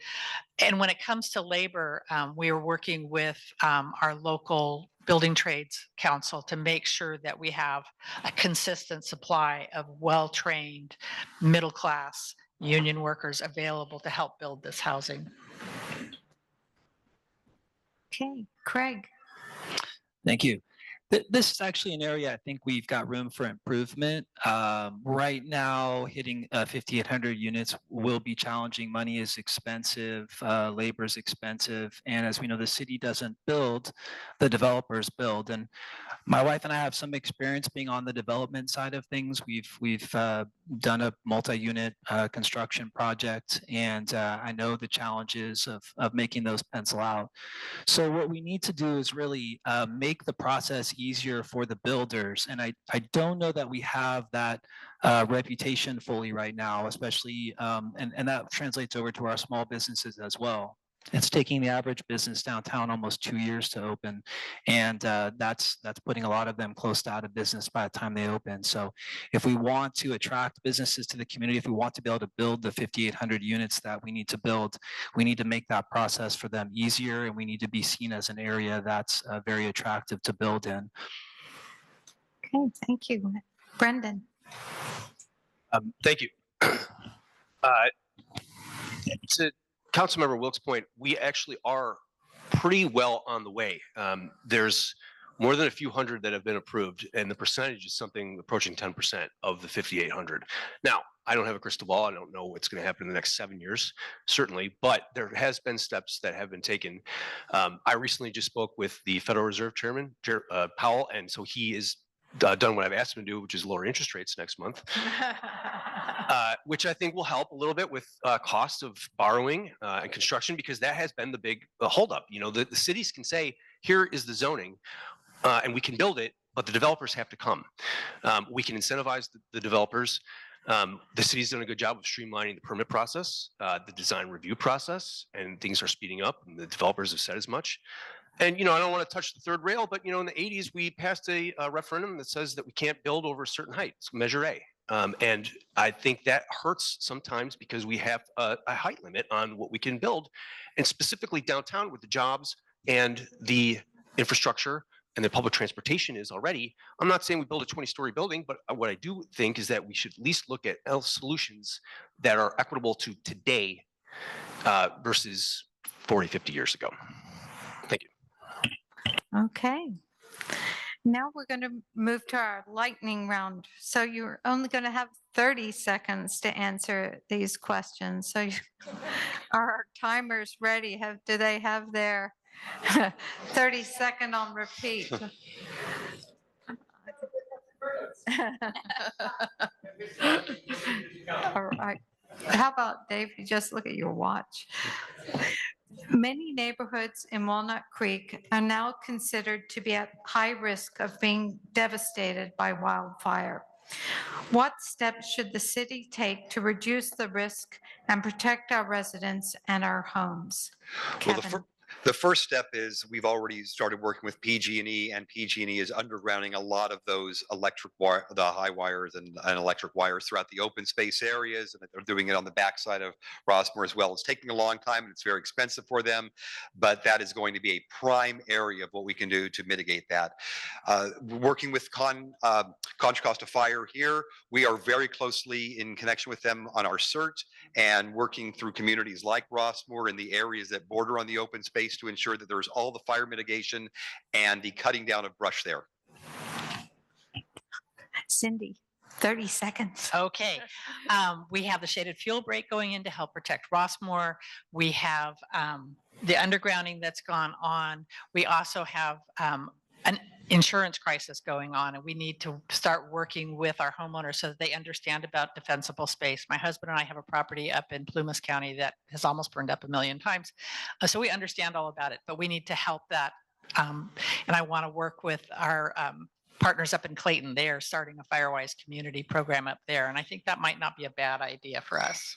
Speaker 4: and when it comes to labor, we are working with our local building trades council to make sure that we have a consistent supply of well-trained middle-class union workers available to help build this housing.
Speaker 1: Okay, Craig.
Speaker 5: Thank you. This is actually an area I think we've got room for improvement. Right now, hitting 5,800 units will be challenging. Money is expensive, labor is expensive, and as we know, the city doesn't build, the developers build. And my wife and I have some experience being on the development side of things. We've done a multi-unit construction project, and I know the challenges of making those pencil out. So what we need to do is really make the process easier for the builders. And I don't know that we have that reputation fully right now, especially, and that translates over to our small businesses as well. It's taking the average business downtown almost 2 years to open, and that's putting a lot of them close to out of business by the time they open. So if we want to attract businesses to the community, if we want to be able to build the 5,800 units that we need to build, we need to make that process for them easier, and we need to be seen as an area that's very attractive to build in.
Speaker 1: Okay, thank you. Brendan.
Speaker 6: Thank you. To Councilmember Wilk's point, we actually are pretty well on the way. There's more than a few hundred that have been approved, and the percentage is something approaching 10% of the 5,800. Now, I don't have a crystal ball. I don't know what's going to happen in the next 7 years, certainly, but there has been steps that have been taken. I recently just spoke with the Federal Reserve Chairman, Powell, and so he is done what I've asked him to do, which is lower interest rates next month, which I think will help a little bit with cost of borrowing and construction, because that has been the big holdup. You know, the cities can say, here is the zoning, and we can build it, but the developers have to come. We can incentivize the developers. The city's done a good job of streamlining the permit process, the design review process, and things are speeding up. And the developers have said as much. And, I don't want to touch the third rail, but, in the 80s, we passed a referendum that says that we can't build over a certain height. It's Measure A. And I think that hurts sometimes because we have a height limit on what we can build. And specifically downtown with the jobs and the infrastructure and the public transportation is already, I'm not saying we build a 20-story building, but what I do think is that we should at least look at solutions that are equitable to today versus 40, 50 years ago. Thank you.
Speaker 1: Okay. Now we're going to move to our lightning round. So you're only going to have 30 seconds to answer these questions. So are our timers ready? Do they have their 30-second on repeat? All right. How about Dave, you just look at your watch. Many neighborhoods in Walnut Creek are now considered to be at high risk of being devastated by wildfire. What steps should the city take to reduce the risk and protect our residents and our homes?
Speaker 8: Well,
Speaker 1: Kevin.
Speaker 8: the first step is we've already started working with PG&E, and PG&E is undergrounding a lot of those electric wire, the high wires and electric wires throughout the open space areas, and they're doing it on the backside of Rossmoor as well. It's taking a long time and it's very expensive for them, but that is going to be a prime area of what we can do to mitigate that. Working with Contra Costa Fire here, we are very closely in connection with them on our CERT and working through communities like Rossmoor in the areas that border on the open space to ensure that there's all the fire mitigation and the cutting down of brush there.
Speaker 1: Cindy, 30 seconds.
Speaker 4: Okay. We have the shaded fuel break going in to help protect Rossmoor. We have the undergrounding that's gone on. We also have an insurance crisis going on, and we need to start working with our homeowners so that they understand about defensible space. My husband and I have a property up in Plumas County that has almost burned up 1 million times. So we understand all about it, but we need to help that. And I want to work with our partners up in Clayton. They are starting a Firewise community program up there, and I think that might not be a bad idea for us.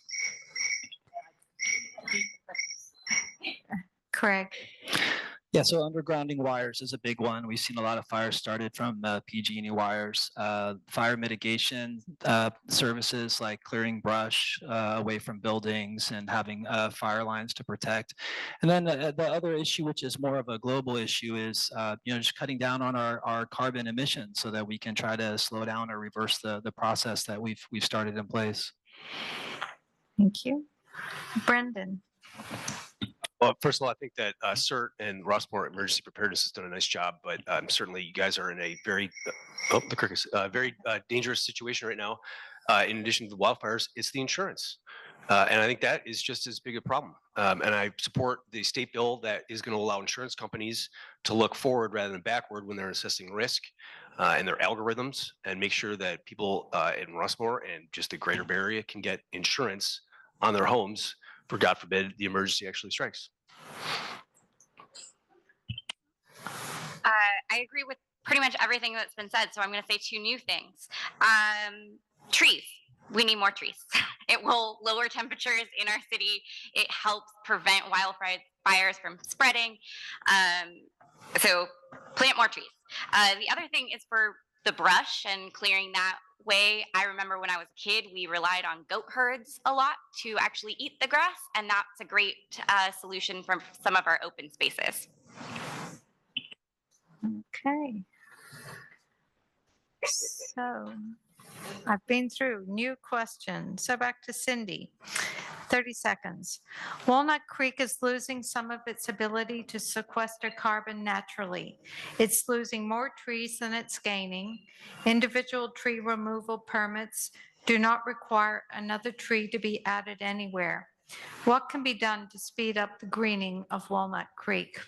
Speaker 1: Craig.
Speaker 5: Yeah, so undergrounding wires is a big one. We've seen a lot of fires started from PG&E wires. Fire mitigation services like clearing brush away from buildings and having fire lines to protect. And then the other issue, which is more of a global issue, is just cutting down on our carbon emissions so that we can try to slow down or reverse the process that we've started in place.
Speaker 1: Thank you. Brendan.
Speaker 6: Well, first of all, I think that CERT and Rossmoor Emergency Preparedness has done a nice job, but certainly you guys are in a very, very dangerous situation right now. In addition to the wildfires, it's the insurance. And I think that is just as big a problem. And I support the state bill that is going to allow insurance companies to look forward rather than backward when they're assessing risk and their algorithms, and make sure that people in Rossmoor and just the greater Bay Area can get insurance on their homes for, God forbid, the emergency actually strikes.
Speaker 7: I agree with pretty much everything that's been said, so I'm going to say 2 new things. Trees. We need more trees. It will lower temperatures in our city. It helps prevent wildfires from spreading. So plant more trees. The other thing is for the brush and clearing that way. I remember when I was a kid, we relied on goat herds a lot to actually eat the grass, and that's a great solution for some of our open spaces.
Speaker 1: Okay. So I've been through new questions. So back to Cindy. 30 seconds. Walnut Creek is losing some of its ability to sequester carbon naturally. It's losing more trees than it's gaining. Individual tree removal permits do not require another tree to be added anywhere. What can be done to speed up the greening of Walnut Creek?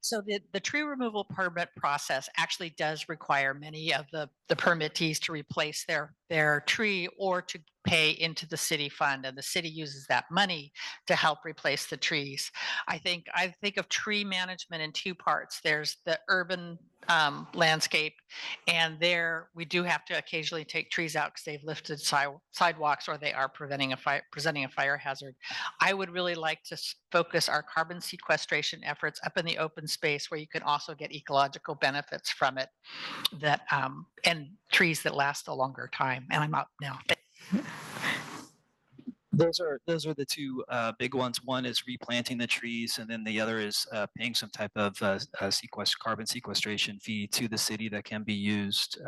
Speaker 4: So the tree removal permit process actually does require many of the permittees to replace their their tree or to pay into the city fund, and the city uses that money to help replace the trees. I think of tree management in two parts. There's the urban landscape, and there we do have to occasionally take trees out because they've lifted sidewalks or they are presenting a fire hazard. I would really like to focus our carbon sequestration efforts up in the open space where you can also get ecological benefits from it, that and trees that last a longer time. And I'm out now.
Speaker 5: Those are the two big ones. One is replanting the trees, and then the other is paying some type of carbon sequestration fee to the city that can be used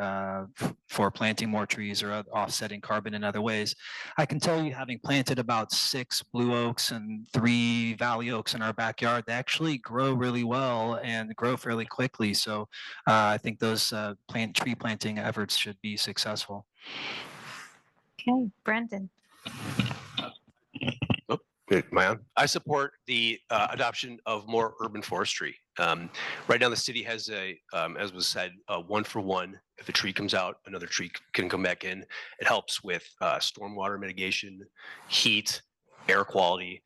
Speaker 5: for planting more trees or offsetting carbon in other ways. I can tell you, having planted about 6 blue oaks and 3 valley oaks in our backyard, they actually grow really well and grow fairly quickly. So I think those tree planting efforts should be successful.
Speaker 1: Okay, Brendan.
Speaker 6: Good, am I on? I support the adoption of more urban forestry. Right now, the city has as was said, a 1-for-1. If a tree comes out, another tree can come back in. It helps with stormwater mitigation, heat, air quality.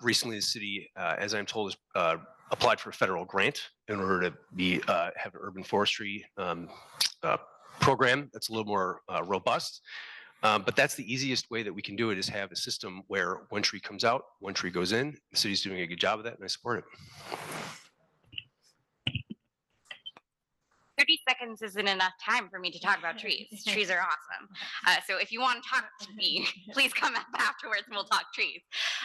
Speaker 6: Recently, the city, as I'm told, has applied for a federal grant in order to have an urban forestry program that's a little more robust. But that's the easiest way that we can do it, is have a system where one tree comes out, one tree goes in. The city's doing a good job of that, and I support it.
Speaker 7: 30 seconds isn't enough time for me to talk about trees. Trees are awesome. So if you want to talk to me, please come up afterwards and we'll talk trees.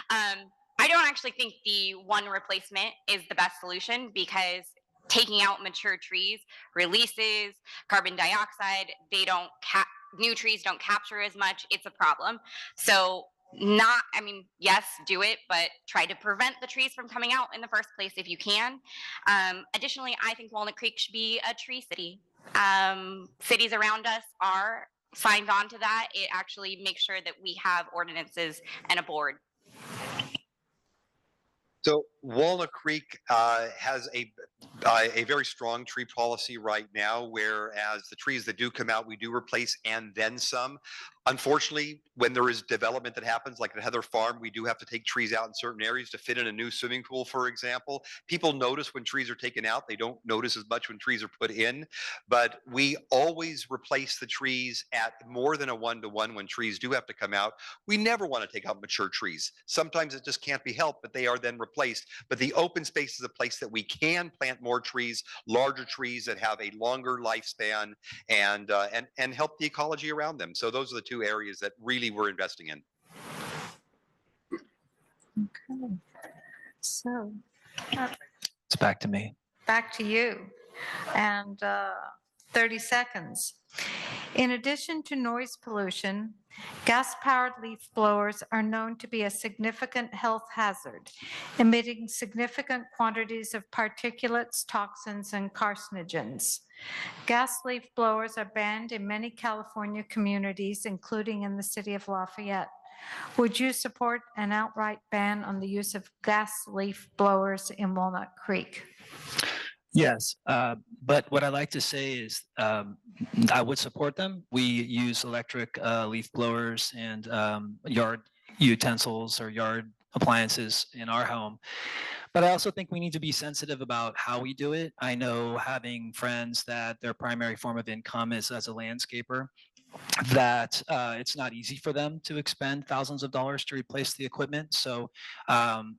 Speaker 7: I don't actually think the one replacement is the best solution, because taking out mature trees releases carbon dioxide. New trees don't capture as much. It's a problem. So yes, do it, but try to prevent the trees from coming out in the first place if you can. Additionally, I think Walnut Creek should be a tree city. Cities around us are signed on to that. It actually makes sure that we have ordinances and a board.
Speaker 8: So Walnut Creek has a very strong tree policy right now, whereas the trees that do come out, we do replace and then some. Unfortunately, when there is development that happens, like at Heather Farm, we do have to take trees out in certain areas to fit in a new swimming pool, for example. People notice when trees are taken out. They don't notice as much when trees are put in, but we always replace the trees at more than a 1-to-1 when trees do have to come out. We never want to take out mature trees. Sometimes it just can't be helped, but they are then replaced. But the open space is a place that we can plant more trees, larger trees that have a longer lifespan, and help the ecology around them. So those are the two areas that really we're investing in.
Speaker 1: Okay. So
Speaker 5: It's back to me.
Speaker 1: back to you. And 30 seconds. In addition to noise pollution, gas-powered leaf blowers are known to be a significant health hazard, emitting significant quantities of particulates, toxins, and carcinogens. Gas leaf blowers are banned in many California communities, including in the city of Lafayette. Would you support an outright ban on the use of gas leaf blowers in Walnut Creek?
Speaker 5: Yes, but what I like to say is I would support them. We use electric leaf blowers and yard utensils or yard appliances in our home. But I also think we need to be sensitive about how we do it. I know, having friends that their primary form of income is as a landscaper, that it's not easy for them to expend thousands of dollars to replace the equipment. So I'm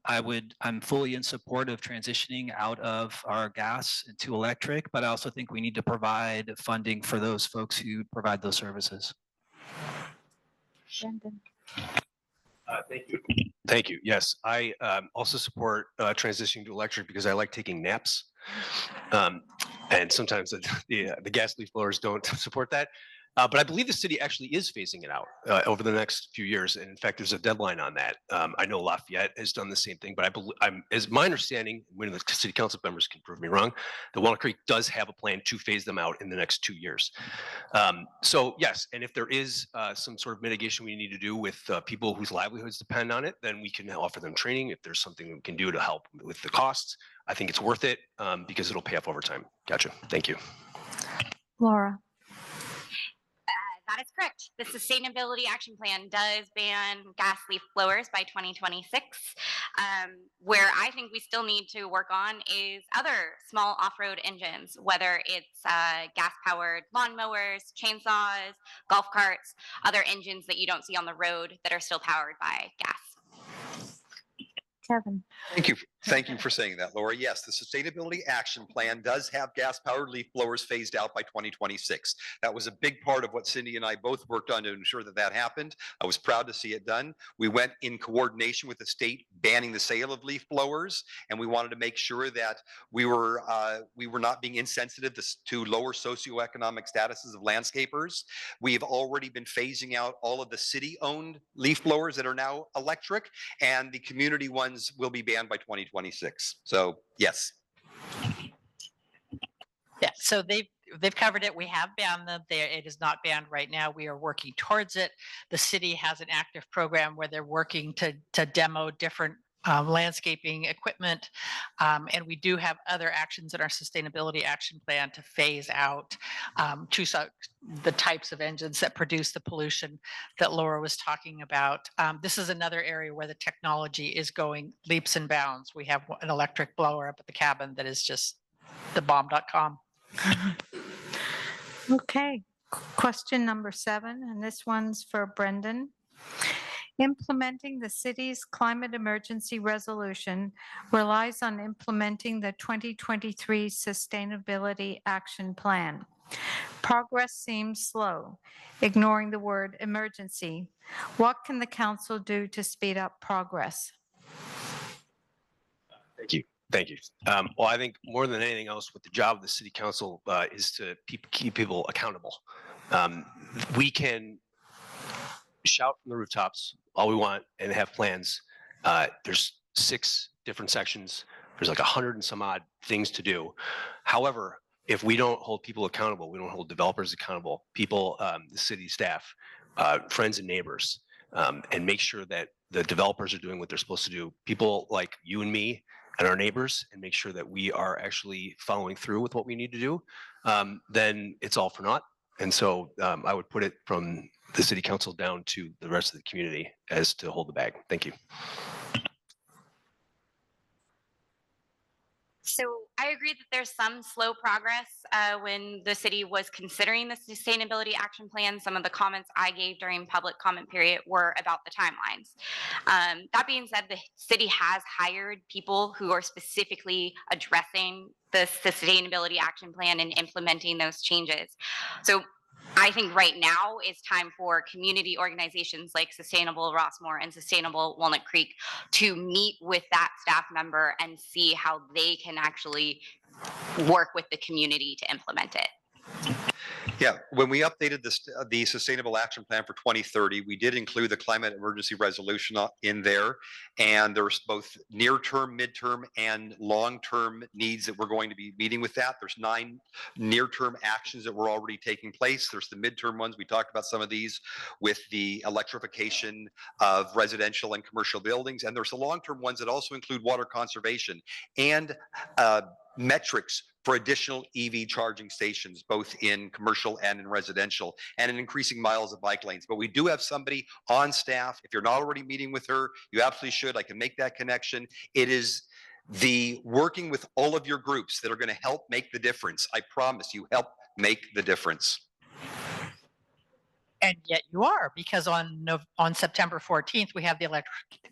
Speaker 5: fully in support of transitioning out of our gas to electric, but I also think we need to provide funding for those folks who provide those services.
Speaker 1: Brendan.
Speaker 6: Thank you. Thank you. Yes, I also support transitioning to electric because I like taking naps. And sometimes the gas leaf blowers don't support that. But I believe the city actually is phasing it out over the next few years. And in fact, there's a deadline on that. I know Lafayette has done the same thing, but as my understanding, when the city council members can prove me wrong, the Walnut Creek does have a plan to phase them out in the next 2 years. So yes, and if there is some sort of mitigation we need to do with people whose livelihoods depend on it, then we can offer them training. If there's something we can do to help with the costs, I think it's worth it because it'll pay off over time. Gotcha. Thank you.
Speaker 1: Laura.
Speaker 7: That That is correct. The Sustainability Action Plan does ban gas leaf blowers by 2026. Where I think we still need to work on is other small off-road engines, whether it's gas-powered lawnmowers, chainsaws, golf carts, other engines that you don't see on the road that are still powered by gas.
Speaker 1: Kevin.
Speaker 8: Thank you. Thank you for saying that, Laura. Yes, the Sustainability Action Plan does have gas-powered leaf blowers phased out by 2026. That was a big part of what Cindy and I both worked on to ensure that that happened. I was proud to see it done. We went in coordination with the state banning the sale of leaf blowers, and we wanted to make sure that we were not being insensitive to lower socioeconomic statuses of landscapers. We've already been phasing out all of the city-owned leaf blowers that are now electric, and the community ones will be banned by 2026. So yes.
Speaker 4: Yeah, so they've covered it. We have banned them. It is not banned right now. We are working towards it. The city has an active program where they're working to demo different landscaping equipment. And we do have other actions in our sustainability action plan to phase out the types of engines that produce the pollution that Laura was talking about. This is another area where the technology is going leaps and bounds. We have an electric blower up at the cabin that is just the bomb.com.
Speaker 1: Okay, question number 7, and this one's for Brendan. Implementing the city's climate emergency resolution relies on implementing the 2023 Sustainability Action Plan. Progress seems slow, ignoring the word emergency. What can the council do to speed up progress?
Speaker 6: Thank you. Thank you. Well, I think more than anything else, what the job of the city council is to keep people accountable. We can shout from the rooftops all we want and have plans. There's 6 different sections. There's like 100 and some odd things to do. However, if we don't hold people accountable, we don't hold developers accountable, people, the city staff, friends and neighbors, and make sure that the developers are doing what they're supposed to do, people like you and me and our neighbors, and make sure that we are actually following through with what we need to do, then it's all for naught. And so I would put it from the city council down to the rest of the community as to hold the bag. Thank you.
Speaker 7: So I agree that there's some slow progress when the city was considering the Sustainability Action Plan. Some of the comments I gave during public comment period were about the timelines. That being said, the city has hired people who are specifically addressing the Sustainability Action Plan and implementing those changes. So I think right now is time for community organizations like Sustainable Rossmoor and Sustainable Walnut Creek to meet with that staff member and see how they can actually work with the community to implement it.
Speaker 8: Yeah, when we updated the Sustainable Action Plan for 2030, we did include the climate emergency resolution in there. And there's both near-term, midterm, and long-term needs that we're going to be meeting with that. There's 9 near-term actions that were already taking place. There's the midterm ones. We talked about some of these with the electrification of residential and commercial buildings. And there's the long-term ones that also include water conservation and metrics for additional EV charging stations, both in commercial and in residential, and in increasing miles of bike lanes. But we do have somebody on staff. If you're not already meeting with her, you absolutely should. I can make that connection. It is the working with all of your groups that are going to help make the difference. I promise you, help make the difference.
Speaker 4: And yet you are, because on September 14th, we have the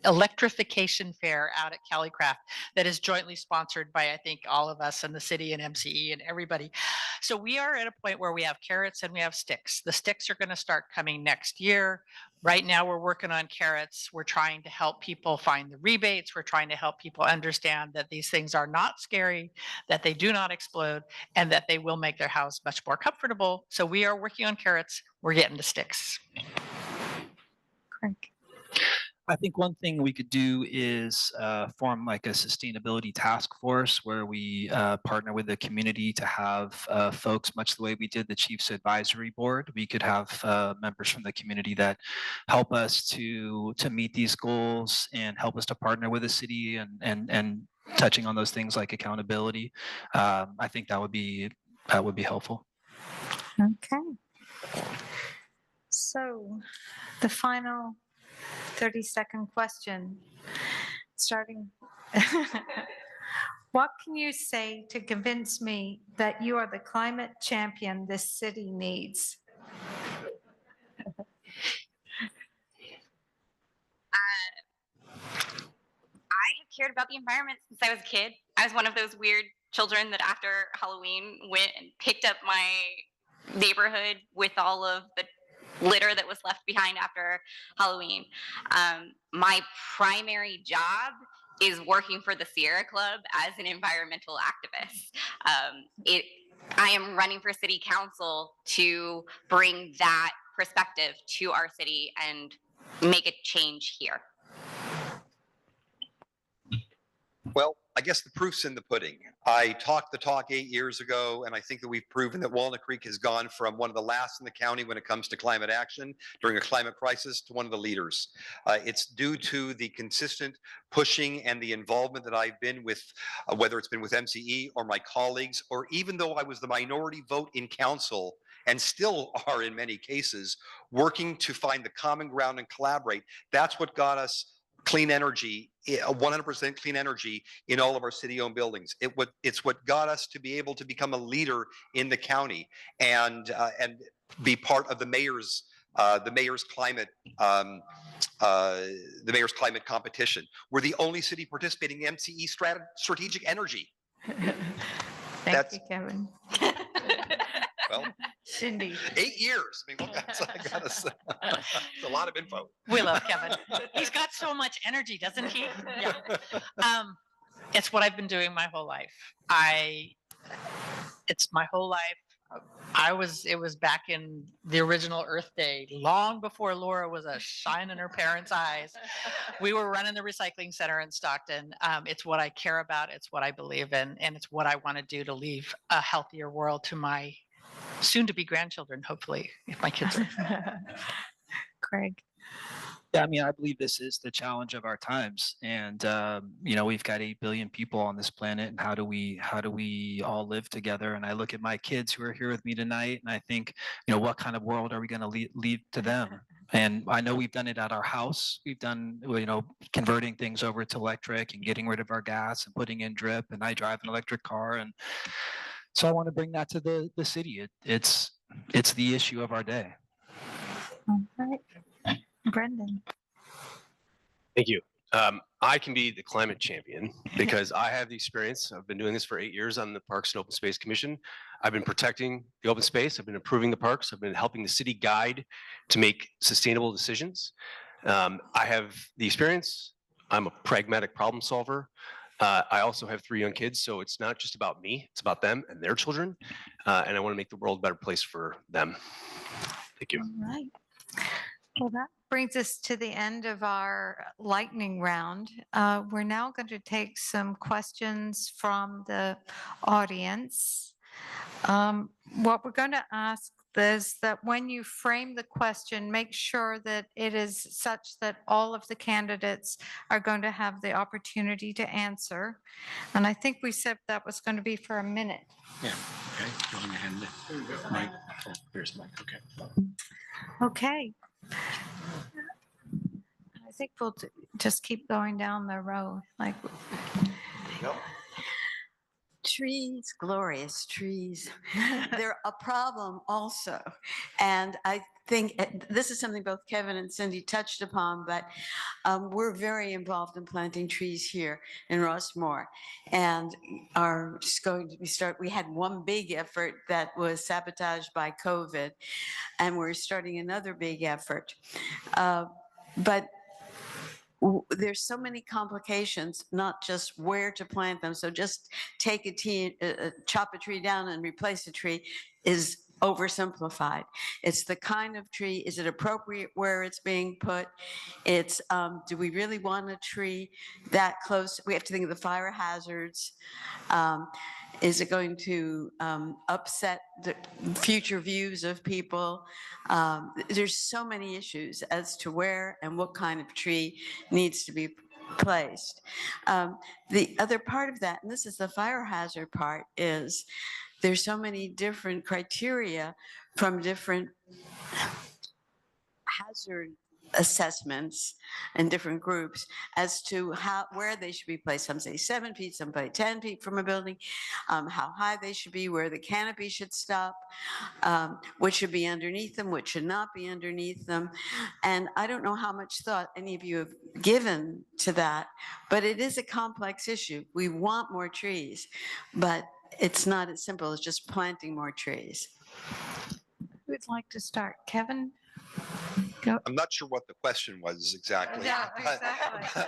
Speaker 4: electrification fair out at Calicraft that is jointly sponsored by, I think, all of us in the city and MCE and everybody. So we are at a point where we have carrots and we have sticks. The sticks are going to start coming next year. Right now, we're working on carrots. We're trying to help people find the rebates. We're trying to help people understand that these things are not scary, that they do not explode, and that they will make their house much more comfortable. So we are working on carrots. We're getting to sticks.
Speaker 1: Craig.
Speaker 5: I think one thing we could do is form like a sustainability task force where we partner with the community to have folks, much the way we did the Chiefs Advisory Board. We could have members from the community that help us to meet these goals and help us to partner with the city and touching on those things like accountability. I think that would be helpful.
Speaker 1: Okay. So the final 30-second question, starting. What can you say to convince me that you are the climate champion this city needs?
Speaker 7: I have cared about the environment since I was a kid. I was one of those weird children that after Halloween went and picked up my neighborhood with all of the litter that was left behind after Halloween. My primary job is working for the Sierra Club as an environmental activist. I am running for city council to bring that perspective to our city and make a change here.
Speaker 8: Well, I guess the proof's in the pudding. I talked the talk 8 years ago, and I think that we've proven that Walnut Creek has gone from one of the last in the county when it comes to climate action during a climate crisis to one of the leaders. It's due to the consistent pushing and the involvement that I've been with, whether it's been with MCE or my colleagues, or even though I was the minority vote in council and still are in many cases, working to find the common ground and collaborate. That's what got us clean energy, 100% clean energy in all of our city-owned buildings. It's what got us to be able to become a leader in the county and be part of the mayor's climate competition. We're the only city participating in MCE strategic energy.
Speaker 1: Thank you, Kevin.
Speaker 8: Well,
Speaker 1: Cindy.
Speaker 8: 8 years. I mean, that's it's a lot of info.
Speaker 4: We love Kevin. He's got so much energy, doesn't he? Yeah. It's what I've been doing my whole life. It's my whole life. It was back in the original Earth Day, long before Laura was a shine in her parents' eyes. We were running the recycling center in Stockton. It's what I care about. It's what I believe in. And it's what I want to do to leave a healthier world to my soon-to-be grandchildren, hopefully, if my kids are.
Speaker 1: Craig.
Speaker 5: Yeah, I mean, I believe this is the challenge of our times, and we've got 8 billion people on this planet, and how do we all live together? And I look at my kids who are here with me tonight, and I think, what kind of world are we going to leave to them? And I know we've done it at our house. We've done, converting things over to electric and getting rid of our gas and putting in drip. And I drive an electric car, and so I want to bring that to the city. It's the issue of our day.
Speaker 1: All right. Brendan.
Speaker 6: Thank you. I can be the climate champion because I have the experience. I've been doing this for 8 years on the Parks and Open Space Commission. I've been protecting the open space. I've been improving the parks. I've been helping the city guide to make sustainable decisions. I have the experience. I'm a pragmatic problem solver. I also have 3 young kids, so it's not just about me. It's about them and their children. And I want to make the world a better place for them. Thank you.
Speaker 1: All right. Well, that brings us to the end of our lightning round. We're now going to take some questions from the audience. What we're going to ask is that when you frame the question, make sure that it is such that all of the candidates are going to have the opportunity to answer. And I think we said that was going to be for a minute.
Speaker 2: Yeah, okay. Go on ahead. Mike. Oh, there's Mike, okay.
Speaker 1: Okay. I think we'll just keep going down the row. Like,
Speaker 9: trees, glorious trees. They're a problem also. And I think this is something both Kevin and Cindy touched upon, but we're very involved in planting trees here in Rossmoor, and are just going to we had one big effort that was sabotaged by COVID, and we're starting another big effort. But there's so many complications, not just where to plant them. So just take chop a tree down and replace a tree is oversimplified. It's the kind of tree, is it appropriate where it's being put? It's, do we really want a tree that close? We have to think of the fire hazards. Is it going to upset the future views of people? There's so many issues as to where and what kind of tree needs to be placed. The other part of that, and this is the fire hazard part, is there's so many different criteria from different hazard assessments in different groups as to where they should be placed. Some say 7 feet, some say 10 feet from a building, how high they should be, where the canopy should stop, what should be underneath them, what should not be underneath them. And I don't know how much thought any of you have given to that, but it is a complex issue. We want more trees, but it's not as simple as just planting more trees.
Speaker 1: Who'd like to start? Kevin? Go.
Speaker 8: I'm not sure what the question was exactly.
Speaker 1: Yeah,
Speaker 8: but-
Speaker 1: exactly.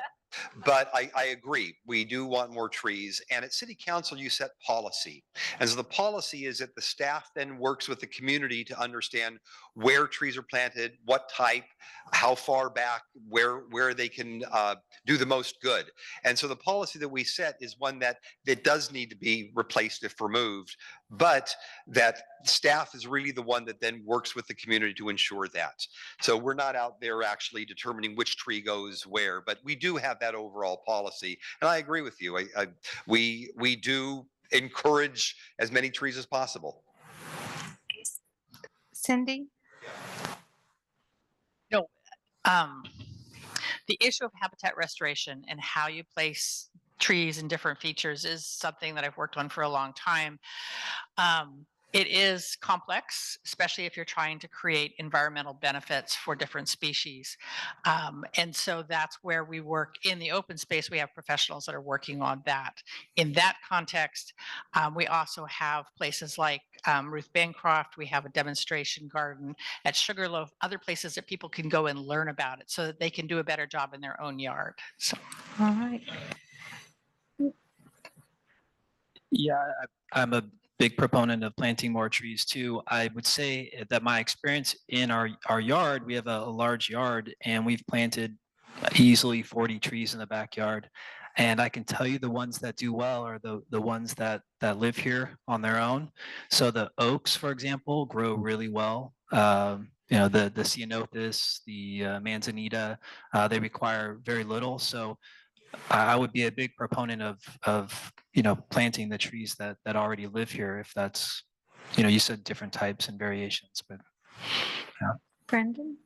Speaker 8: But I agree, we do want more trees. And at City Council, you set policy. And so the policy is that the staff then works with the community to understand where trees are planted, what type, how far back, where they can do the most good. And so the policy that we set is one that does need to be replaced if removed, but that staff is really the one that then works with the community to ensure that. So we're not out there actually determining which tree goes where, but we do have that overall policy. And I agree with you. We do encourage as many trees as possible.
Speaker 1: Cindy?
Speaker 4: The issue of habitat restoration and how you place trees and different features is something that I've worked on for a long time. It is complex, especially if you're trying to create environmental benefits for different species. And so that's where we work in the open space. We have professionals that are working on that. In that context, we also have places like Ruth Bancroft. We have a demonstration garden at Sugarloaf, other places that people can go and learn about it so that they can do a better job in their own yard. So.
Speaker 1: All right.
Speaker 5: Yeah, I'm a big proponent of planting more trees too. I would say that my experience in our yard, we have a large yard and we've planted easily 40 trees in the backyard. And I can tell you the ones that do well are the ones that live here on their own. So the oaks, for example, grow really well. You know, the ceanothus, the manzanita, they require very little. So I would be a big proponent of you know, planting the trees that already live here, if that's, you know, you said different types and variations, but yeah.
Speaker 1: Brendan?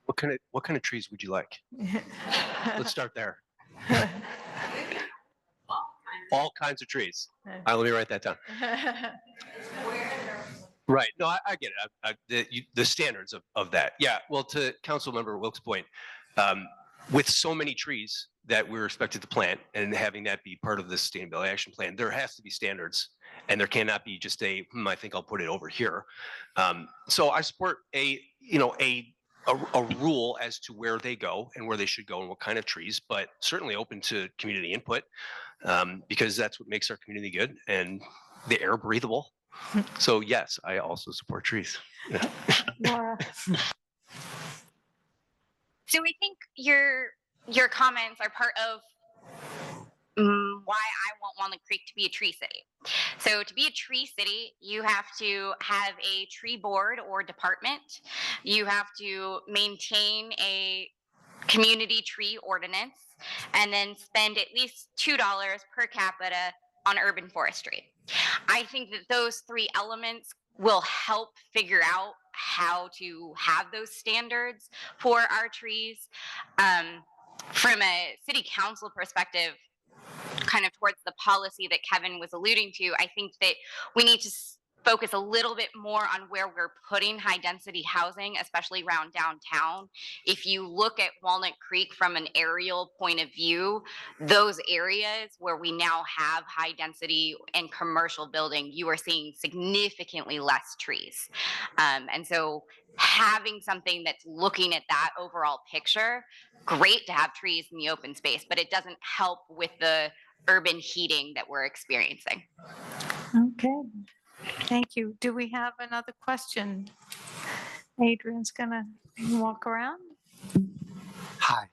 Speaker 6: What kind of trees would you like? Let's start there. All kinds of trees. Let me write that down. Right. No, I get it. The standards of that. Yeah. Well, to Councilmember Wilk's point, with so many trees that we're expected to plant and having that be part of the Sustainability Action Plan, there has to be standards, and there cannot be just I think I'll put it over here. So I support a rule as to where they go and where they should go and what kind of trees, but certainly open to community input, because that's what makes our community good and the air breathable. So yes, I also support trees.
Speaker 1: Laura?
Speaker 7: So we think your comments are part of why I want Walnut Creek to be a tree city. So to be a tree city, you have to have a tree board or department. You have to maintain a community tree ordinance and then spend at least $2 per capita on urban forestry. I think that those three elements will help figure out how to have those standards for our trees. From a city council perspective, kind of towards the policy that Kevin was alluding to, I think that we need to focus a little bit more on where we're putting high density housing, especially around downtown. If you look at Walnut Creek from an aerial point of view, those areas where we now have high density and commercial building, you are seeing significantly less trees. And so having something that's looking at that overall picture, great to have trees in the open space, but it doesn't help with the urban heating that we're experiencing.
Speaker 1: Okay. Thank you. Do we have another question? Adrian's gonna walk around.
Speaker 10: Hi.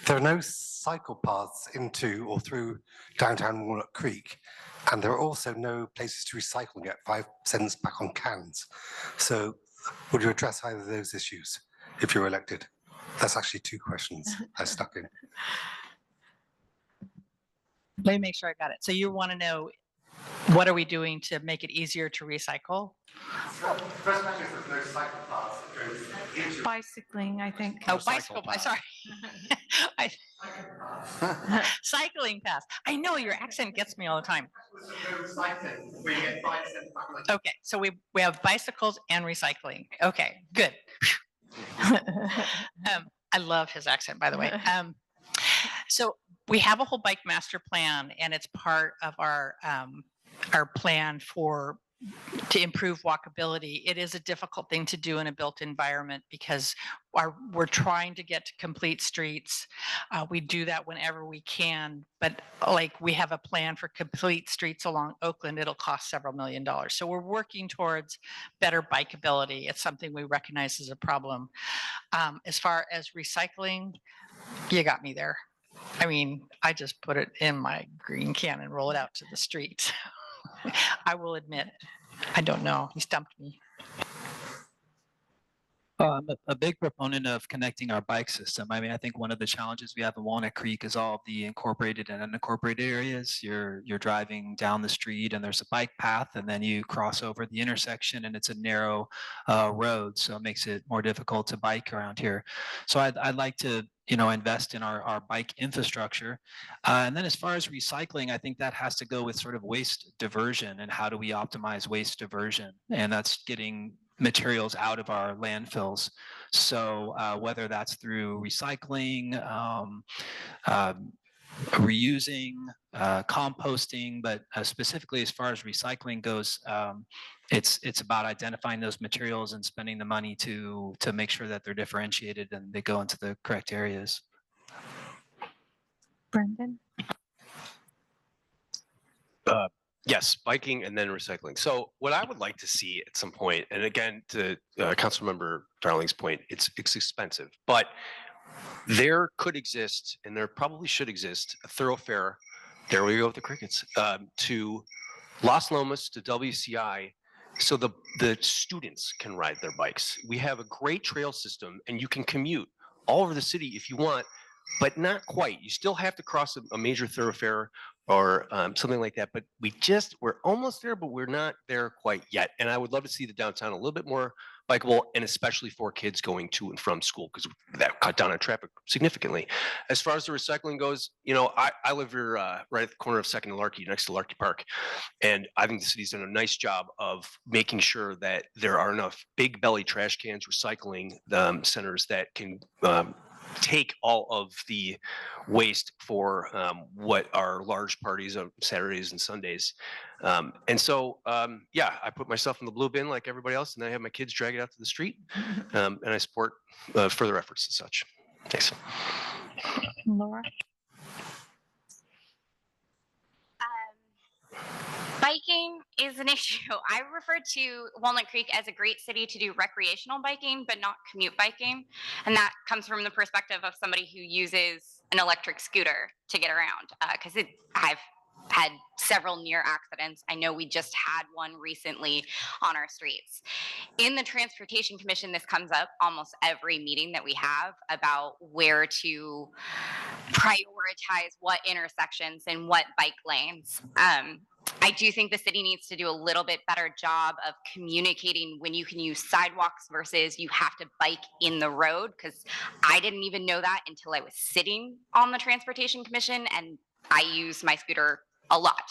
Speaker 10: There are no cycle paths into or through downtown Walnut Creek, and there are also no places to recycle and get 5 cents back on cans. So would you address either of those issues if you're elected? That's actually 2 questions I stuck in.
Speaker 4: Let me make sure I got it. So you want to know what are we doing to make it easier to recycle?
Speaker 10: First question is there's no cycle paths that goes into
Speaker 1: Bicycling, I think.
Speaker 4: Oh,
Speaker 2: cycle
Speaker 4: bicycle,
Speaker 2: path.
Speaker 4: sorry. I- Cycling paths. I know your accent gets me all the time.
Speaker 10: recycling, we get 5% back on
Speaker 4: Okay, so we have bicycles and recycling. Okay, good. I love his accent, by the way. So we have a whole bike master plan, and it's part of our plan to improve walkability. It is a difficult thing to do in a built environment because we're trying to get to complete streets. We do that whenever we can, but like we have a plan for complete streets along Oakland, it'll cost several $1 million. So we're working towards better bikeability. It's something we recognize as a problem. As far as recycling, you got me there. I mean, I just put it in my green can and roll it out to the street. I will admit, I don't know. He stumped me.
Speaker 5: I'm a big proponent of connecting our bike system. I mean, I think one of the challenges we have in Walnut Creek is all of the incorporated and unincorporated areas. You're driving down the street and there's a bike path, and then you cross over the intersection and it's a narrow road, so it makes it more difficult to bike around here. So I'd like to invest in our bike infrastructure. And then as far as recycling, I think that has to go with sort of waste diversion and how do we optimize waste diversion, and that's getting materials out of our landfills. So whether that's through recycling, reusing, composting, but specifically as far as recycling goes, it's about identifying those materials and spending the money to make sure that they're differentiated and they go into the correct areas.
Speaker 1: Brendan?
Speaker 6: Yes, biking and then recycling. So what I would like to see at some point, and again, to Councilmember Darling's point, it's expensive, but there could exist, and there probably should exist, a thoroughfare, there we go with the crickets, to Las Lomas, to WCI, so the students can ride their bikes. We have a great trail system, and you can commute all over the city if you want, but not quite. You still have to cross a major thoroughfare or something like that. But we're almost there, but we're not there quite yet. And I would love to see the downtown a little bit more bikeable, and especially for kids going to and from school, because that cut down on traffic significantly. As far as the recycling goes, I live here right at the corner of 2nd and Larkey, next to Larkey Park. And I think the city's done a nice job of making sure that there are enough big belly trash cans, recycling centers that can take all of the waste for what are large parties on Saturdays and Sundays. And so, I put myself in the blue bin like everybody else, and then I have my kids drag it out to the street, and I support further efforts and such. Thanks.
Speaker 1: Laura?
Speaker 7: Biking is an issue. I refer to Walnut Creek as a great city to do recreational biking, but not commute biking. And that comes from the perspective of somebody who uses an electric scooter to get around. Because I've had several near accidents. I know we just had one recently on our streets. In the Transportation Commission, this comes up almost every meeting that we have about where to prioritize what intersections and what bike lanes. I do think the city needs to do a little bit better job of communicating when you can use sidewalks versus you have to bike in the road, because I didn't even know that until I was sitting on the Transportation Commission, and I use my scooter a lot.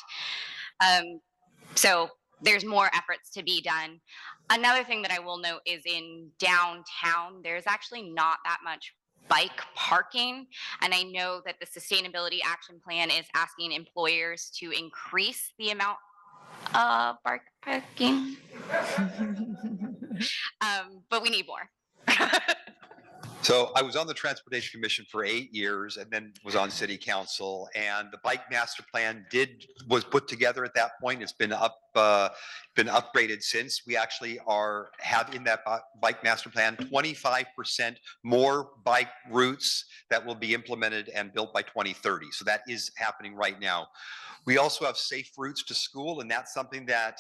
Speaker 7: So there's more efforts to be done. Another thing that I will note is in downtown, there's actually not that much bike parking. And I know that the Sustainability Action Plan is asking employers to increase the amount of bike parking. But we need more.
Speaker 8: So I was on the Transportation Commission for 8 years and then was on City Council, and the Bike Master Plan was put together at that point. It's been upgraded since. We actually have in that Bike Master Plan 25% more bike routes that will be implemented and built by 2030. So that is happening right now. We also have safe routes to school, and that's something that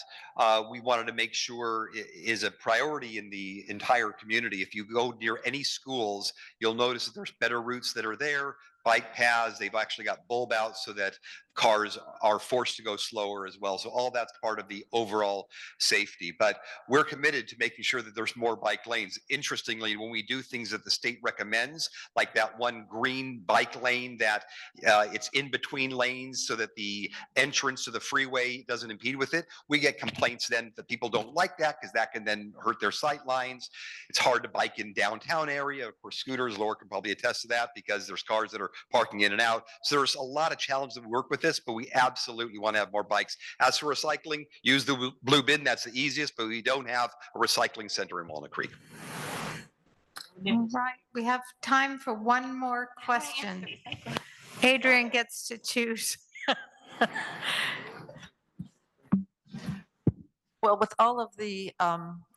Speaker 8: we wanted to make sure is a priority in the entire community. If you go near any schools, you'll notice that there's better routes that are there, bike paths. They've actually got bulb outs so that cars are forced to go slower as well. So all that's part of the overall safety. But we're committed to making sure that there's more bike lanes. Interestingly, when we do things that the state recommends, like that one green bike lane that it's in between lanes so that the entrance to the freeway doesn't impede with it, we get complaints then that people don't like that because that can then hurt their sight lines. It's hard to bike in downtown area. Of course, scooters, Laura can probably attest to that because there's cars that are parking in and out. So there's a lot of challenges that we work with this, but we absolutely want to have more bikes. As for recycling, use the blue bin. That's the easiest, but we don't have a recycling center in Walnut Creek.
Speaker 1: All right, we have time for one more question. Adrian gets to choose.
Speaker 11: Well, with all of the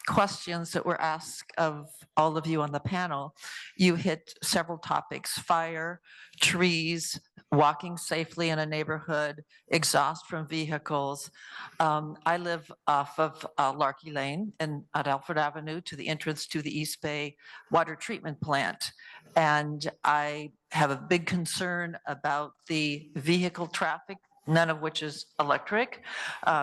Speaker 11: questions that were asked of all of you on the panel, you hit several topics: fire, trees, walking safely in a neighborhood, exhaust from vehicles. I live off of Larkey Lane and at Alfred Avenue to the entrance to the East Bay water treatment plant. And I have a big concern about the vehicle traffic, none of which is electric.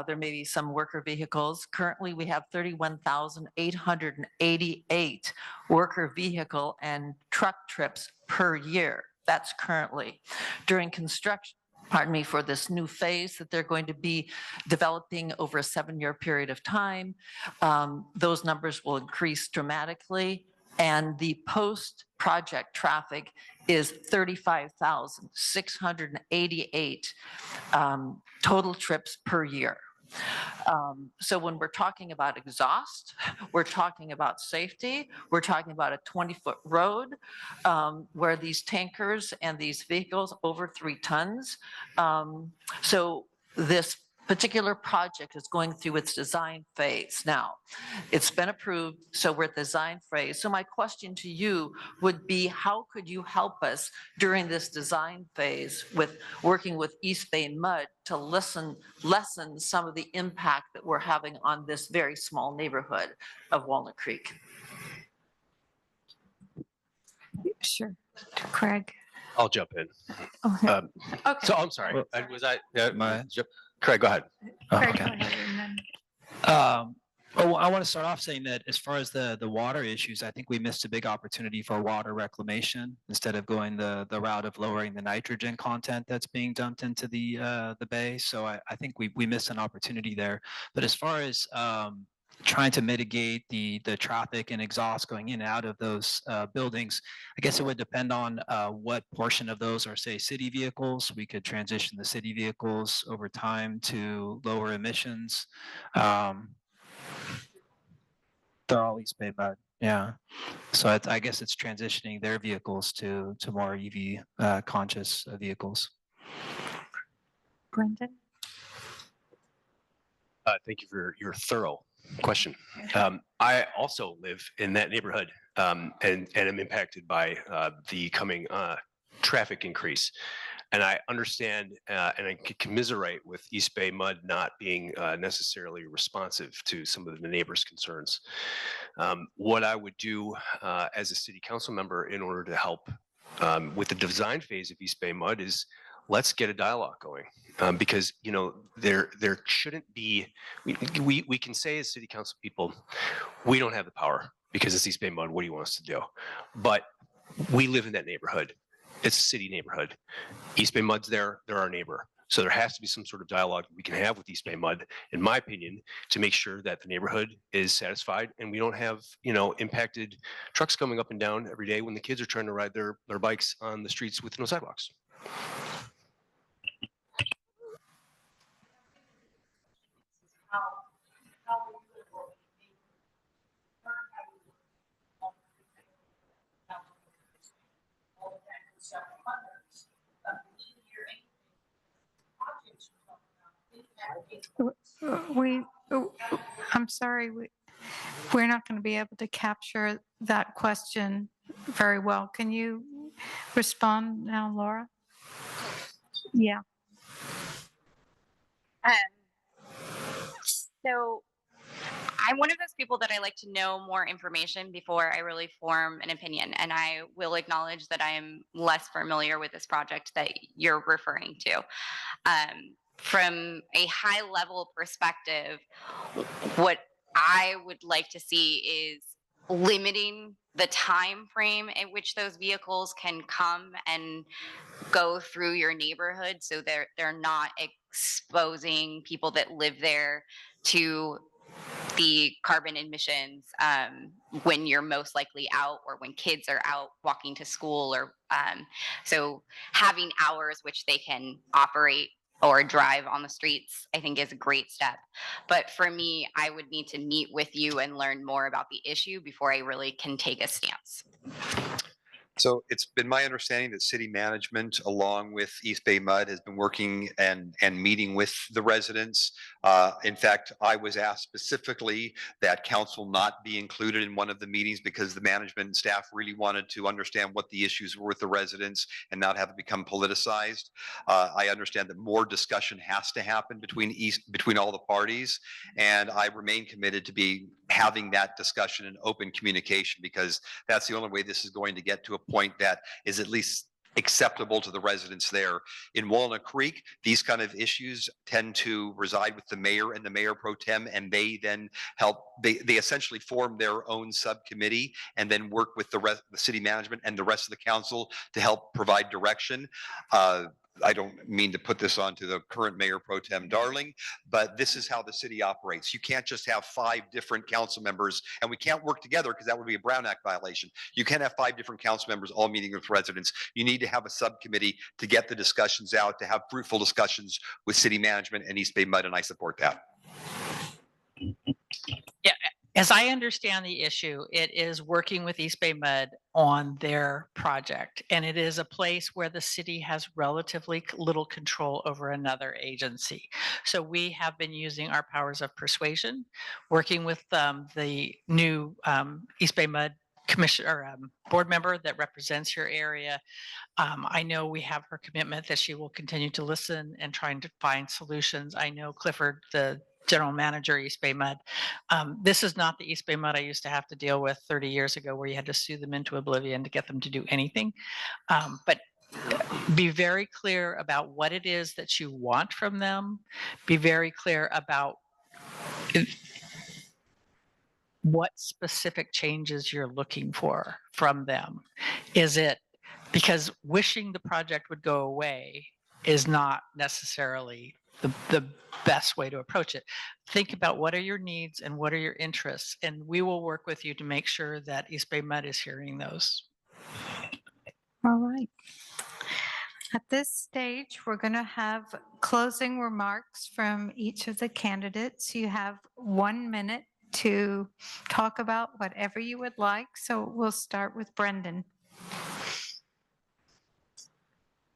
Speaker 11: There may be some worker vehicles. Currently, we have 31,888 worker vehicle and truck trips per year. That's currently. During construction, pardon me, for this new phase that they're going to be developing over a 7-year period of time, those numbers will increase dramatically. And the post-project traffic is 35,688 total trips per year. So when we're talking about exhaust, we're talking about safety, we're talking about a 20-foot road where these tankers and these vehicles over 3 tons. So this particular project is going through its design phase now. It's been approved, so we're at the design phase. So my question to you would be, how could you help us during this design phase with working with East Bay Mud to lessen some of the impact that we're having on this very small neighborhood of Walnut Creek?
Speaker 1: Sure. Craig.
Speaker 6: I'll jump in.
Speaker 1: Okay.
Speaker 6: So I'm sorry. Craig, go ahead.
Speaker 1: Craig,
Speaker 5: Okay.
Speaker 1: go ahead, and then-
Speaker 5: Well, I want to start off saying that as far as the water issues, I think we missed a big opportunity for water reclamation instead of going the route of lowering the nitrogen content that's being dumped into the bay. So I think we missed an opportunity there. But as far as trying to mitigate the traffic and exhaust going in and out of those buildings, I guess it would depend on what portion of those are, say, city vehicles. We could transition the city vehicles over time to lower emissions. They're all East Bay Mud, yeah. So I guess it's transitioning their vehicles to more EV conscious vehicles.
Speaker 1: Brendan?
Speaker 6: Thank you for your thorough question. I also live in that neighborhood and am impacted by the coming traffic increase. And I understand and I can commiserate with East Bay Mud not being necessarily responsive to some of the neighbors' concerns. What I would do as a city council member in order to help with the design phase of East Bay Mud is let's get a dialogue going. Because there shouldn't be. We can say as city council people, we don't have the power because it's East Bay Mud. What do you want us to do? But we live in that neighborhood. It's a city neighborhood. East Bay Mud's there. They're our neighbor. So there has to be some sort of dialogue we can have with East Bay Mud, in my opinion, to make sure that the neighborhood is satisfied and we don't have impacted trucks coming up and down every day when the kids are trying to ride their bikes on the streets with no sidewalks.
Speaker 1: I'm sorry, we're not going to be able to capture that question very well. Can you respond now, Laura? Yeah.
Speaker 7: So I'm one of those people that I like to know more information before I really form an opinion. And I will acknowledge that I am less familiar with this project that you're referring to. From a high level perspective, what I would like to see is limiting the time frame in which those vehicles can come and go through your neighborhood, so they're not exposing people that live there to the carbon emissions when you're most likely out, or when kids are out walking to school, or so having hours which they can operate or drive on the streets, I think is a great step. But for me, I would need to meet with you and learn more about the issue before I really can take a stance.
Speaker 8: So it's been my understanding that city management, along with East Bay Mud, has been working and meeting with the residents. In fact, I was asked specifically that council not be included in one of the meetings because the management and staff really wanted to understand what the issues were with the residents and not have it become politicized. I understand that more discussion has to happen between all the parties, and I remain committed to be having that discussion and open communication, because that's the only way this is going to get to a point that is at least acceptable to the residents there. In Walnut Creek, these kind of issues tend to reside with the mayor and the mayor pro tem, and they then help, they essentially form their own subcommittee and then work with the city management and the rest of the council to help provide direction. I don't mean to put this onto the current mayor pro tem Darling, but this is how the city operates. You can't just have 5 different council members, and we can't work together because that would be a Brown Act violation. You can't have 5 different council members all meeting with residents. You need to have a subcommittee to get the discussions out, to have fruitful discussions with city management and East Bay Mud, and I support that.
Speaker 4: Yeah, as I understand the issue, it is working with East Bay Mud on their project. And it is a place where the city has relatively little control over another agency. So we have been using our powers of persuasion, working with the new East Bay Mud commissioner or board member that represents your area. I know we have her commitment that she will continue to listen and trying to find solutions. I know Clifford, the general manager, East Bay Mud. This is not the East Bay Mud I used to have to deal with 30 years ago, where you had to sue them into oblivion to get them to do anything. But be very clear about what it is that you want from them. Be very clear about what specific changes you're looking for from them. Is it because wishing the project would go away is not necessarily the best way to approach it. Think about what are your needs and what are your interests, and we will work with you to make sure that East Bay Mud is hearing those.
Speaker 1: All right. At this stage, we're going to have closing remarks from each of the candidates. You have 1 minute to talk about whatever you would like. So we'll start with Brendan.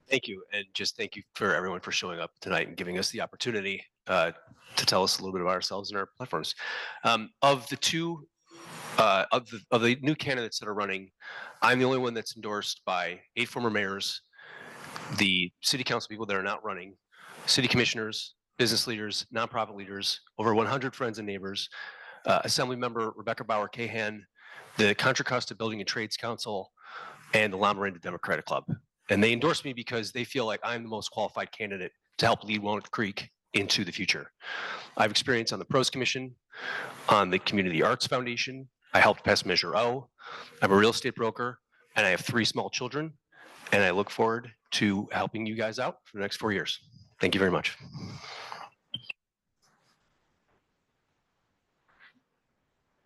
Speaker 6: Thank you. And just thank you for everyone for showing up tonight and giving us the opportunity to tell us a little bit about ourselves and our platforms. Of the two, of the new candidates that are running, I'm the only one that's endorsed by 8 former mayors, the city council people that are not running, city commissioners, business leaders, nonprofit leaders, over 100 friends and neighbors, Assembly member Rebecca Bauer-Cahan, the Contra Costa Building and Trades Council, and the La Miranda Democratic Club. And they endorse me because they feel like I'm the most qualified candidate to help lead Walnut Creek into the future. I have experience on the Pros Commission, on the Community Arts Foundation. I helped pass Measure O. I'm a real estate broker, and I have 3 small children. And I look forward to helping you guys out for the next 4 years. Thank you very much.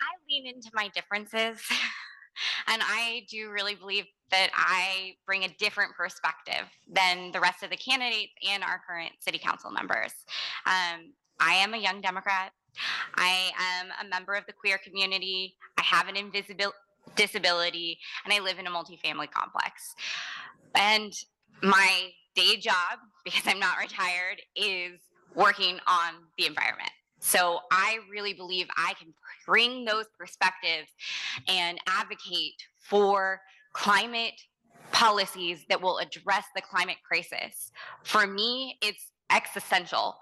Speaker 7: I lean into my differences. And I do really believe that I bring a different perspective than the rest of the candidates and our current city council members. I am a young Democrat. I am a member of the queer community. I have an disability, and I live in a multifamily complex. And my day job, because I'm not retired, is working on the environment. So I really believe I can bring those perspectives and advocate for climate policies that will address the climate crisis. For me, it's existential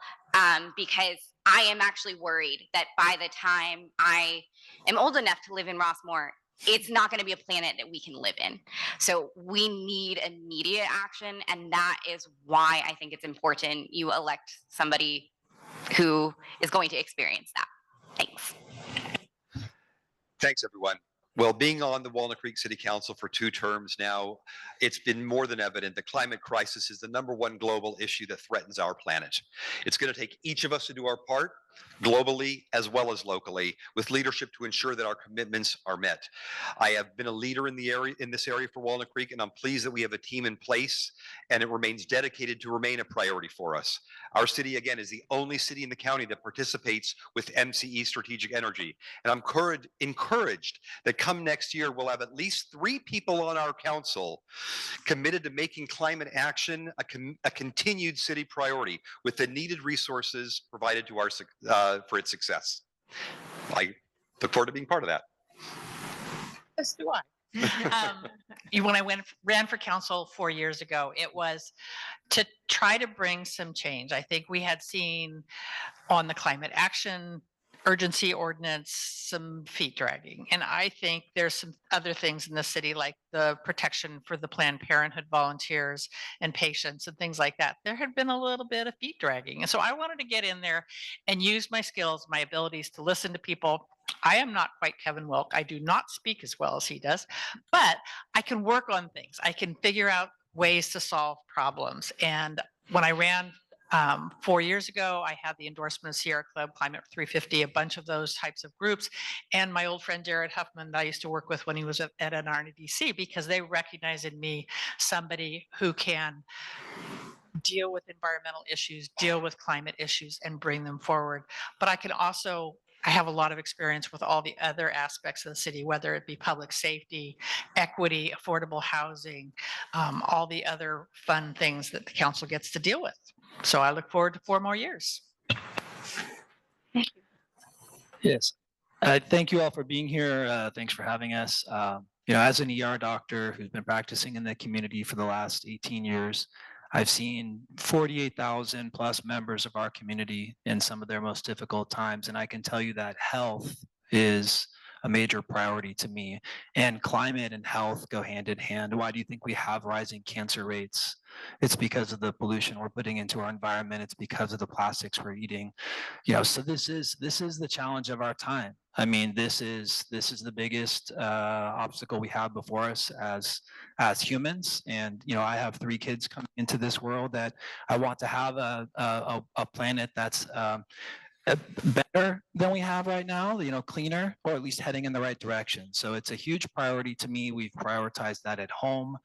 Speaker 7: because I am actually worried that by the time I am old enough to live in Rossmoor, it's not going to be a planet that we can live in. So we need immediate action. And that is why I think it's important you elect somebody who is going to experience that. Thanks.
Speaker 8: Thanks, everyone. Well, being on the Walnut Creek City Council for 2 terms now, it's been more than evident the climate crisis is the #1 global issue that threatens our planet. It's going to take each of us to do our part, globally as well as locally, with leadership to ensure that our commitments are met. I have been a leader in this area for Walnut Creek, and I'm pleased that we have a team in place and it remains dedicated to remain a priority for us. Our city, again, is the only city in the county that participates with MCE Strategic Energy. And I'm encouraged that come next year, we'll have at least 3 people on our council committed to making climate action a continued city priority with the needed resources provided to our for its success. I look forward to being part of that.
Speaker 4: Yes, do I. When I ran for council 4 years ago, it was to try to bring some change. I think we had seen on the climate action urgency ordinance some feet dragging. And I think there's some other things in the city, like the protection for the Planned Parenthood volunteers and patients and things like that. There had been a little bit of feet dragging. And so I wanted to get in there and use my skills, my abilities to listen to people. I am not quite Kevin Wilk. I do not speak as well as he does, but I can work on things. I can figure out ways to solve problems. And when I ran 4 years ago, I had the endorsement of Sierra Club, Climate 350, a bunch of those types of groups. And my old friend Jared Huffman that I used to work with when he was at NRDC, because they recognize in me somebody who can deal with environmental issues, deal with climate issues, and bring them forward. But I have a lot of experience with all the other aspects of the city, whether it be public safety, equity, affordable housing, all the other fun things that the council gets to deal with. So I look forward to 4 more years.
Speaker 5: Yes. Thank you all for being here. Thanks for having us. As an ER doctor who's been practicing in the community for the last 18 years, I've seen 48,000 plus members of our community in some of their most difficult times. And I can tell you that health is a major priority to me, and climate and health go hand in hand. Why do you think we have rising cancer rates? It's because of the pollution we're putting into our environment. It's because of the plastics we're eating. So this is the challenge of our time. I mean, this is the biggest obstacle we have before us as humans. And I have 3 kids coming into this world that I want to have a planet that's better than we have right now, cleaner, or at least heading in the right direction. So it's a huge priority to me. We've prioritized that at home.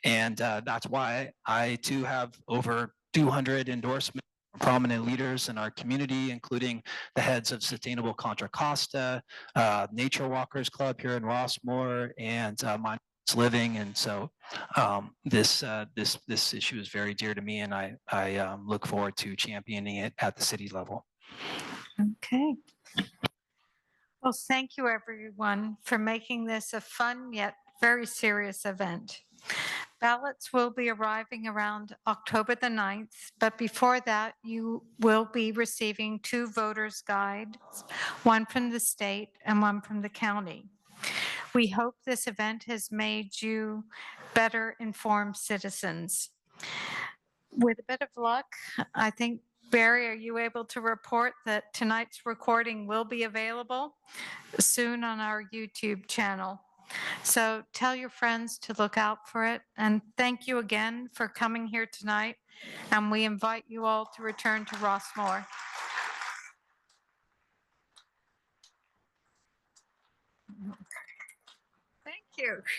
Speaker 5: And that's why I too have over 200 endorsements from prominent leaders in our community, including the heads of Sustainable Contra Costa, Nature Walkers Club here in Rossmoor, and Living. And so this issue is very dear to me, and I look forward to championing it at the city level.
Speaker 1: Okay. Well, thank you everyone for making this a fun yet very serious event. Ballots will be arriving around October the 9th, but before that, you will be receiving 2 voters' guides, one from the state and one from the county. We hope this event has made you better informed citizens. With a bit of luck, I think, Barry, are you able to report that tonight's recording will be available soon on our YouTube channel? So tell your friends to look out for it. And thank you again for coming here tonight. And we invite you all to return to Rossmoor. Thank you.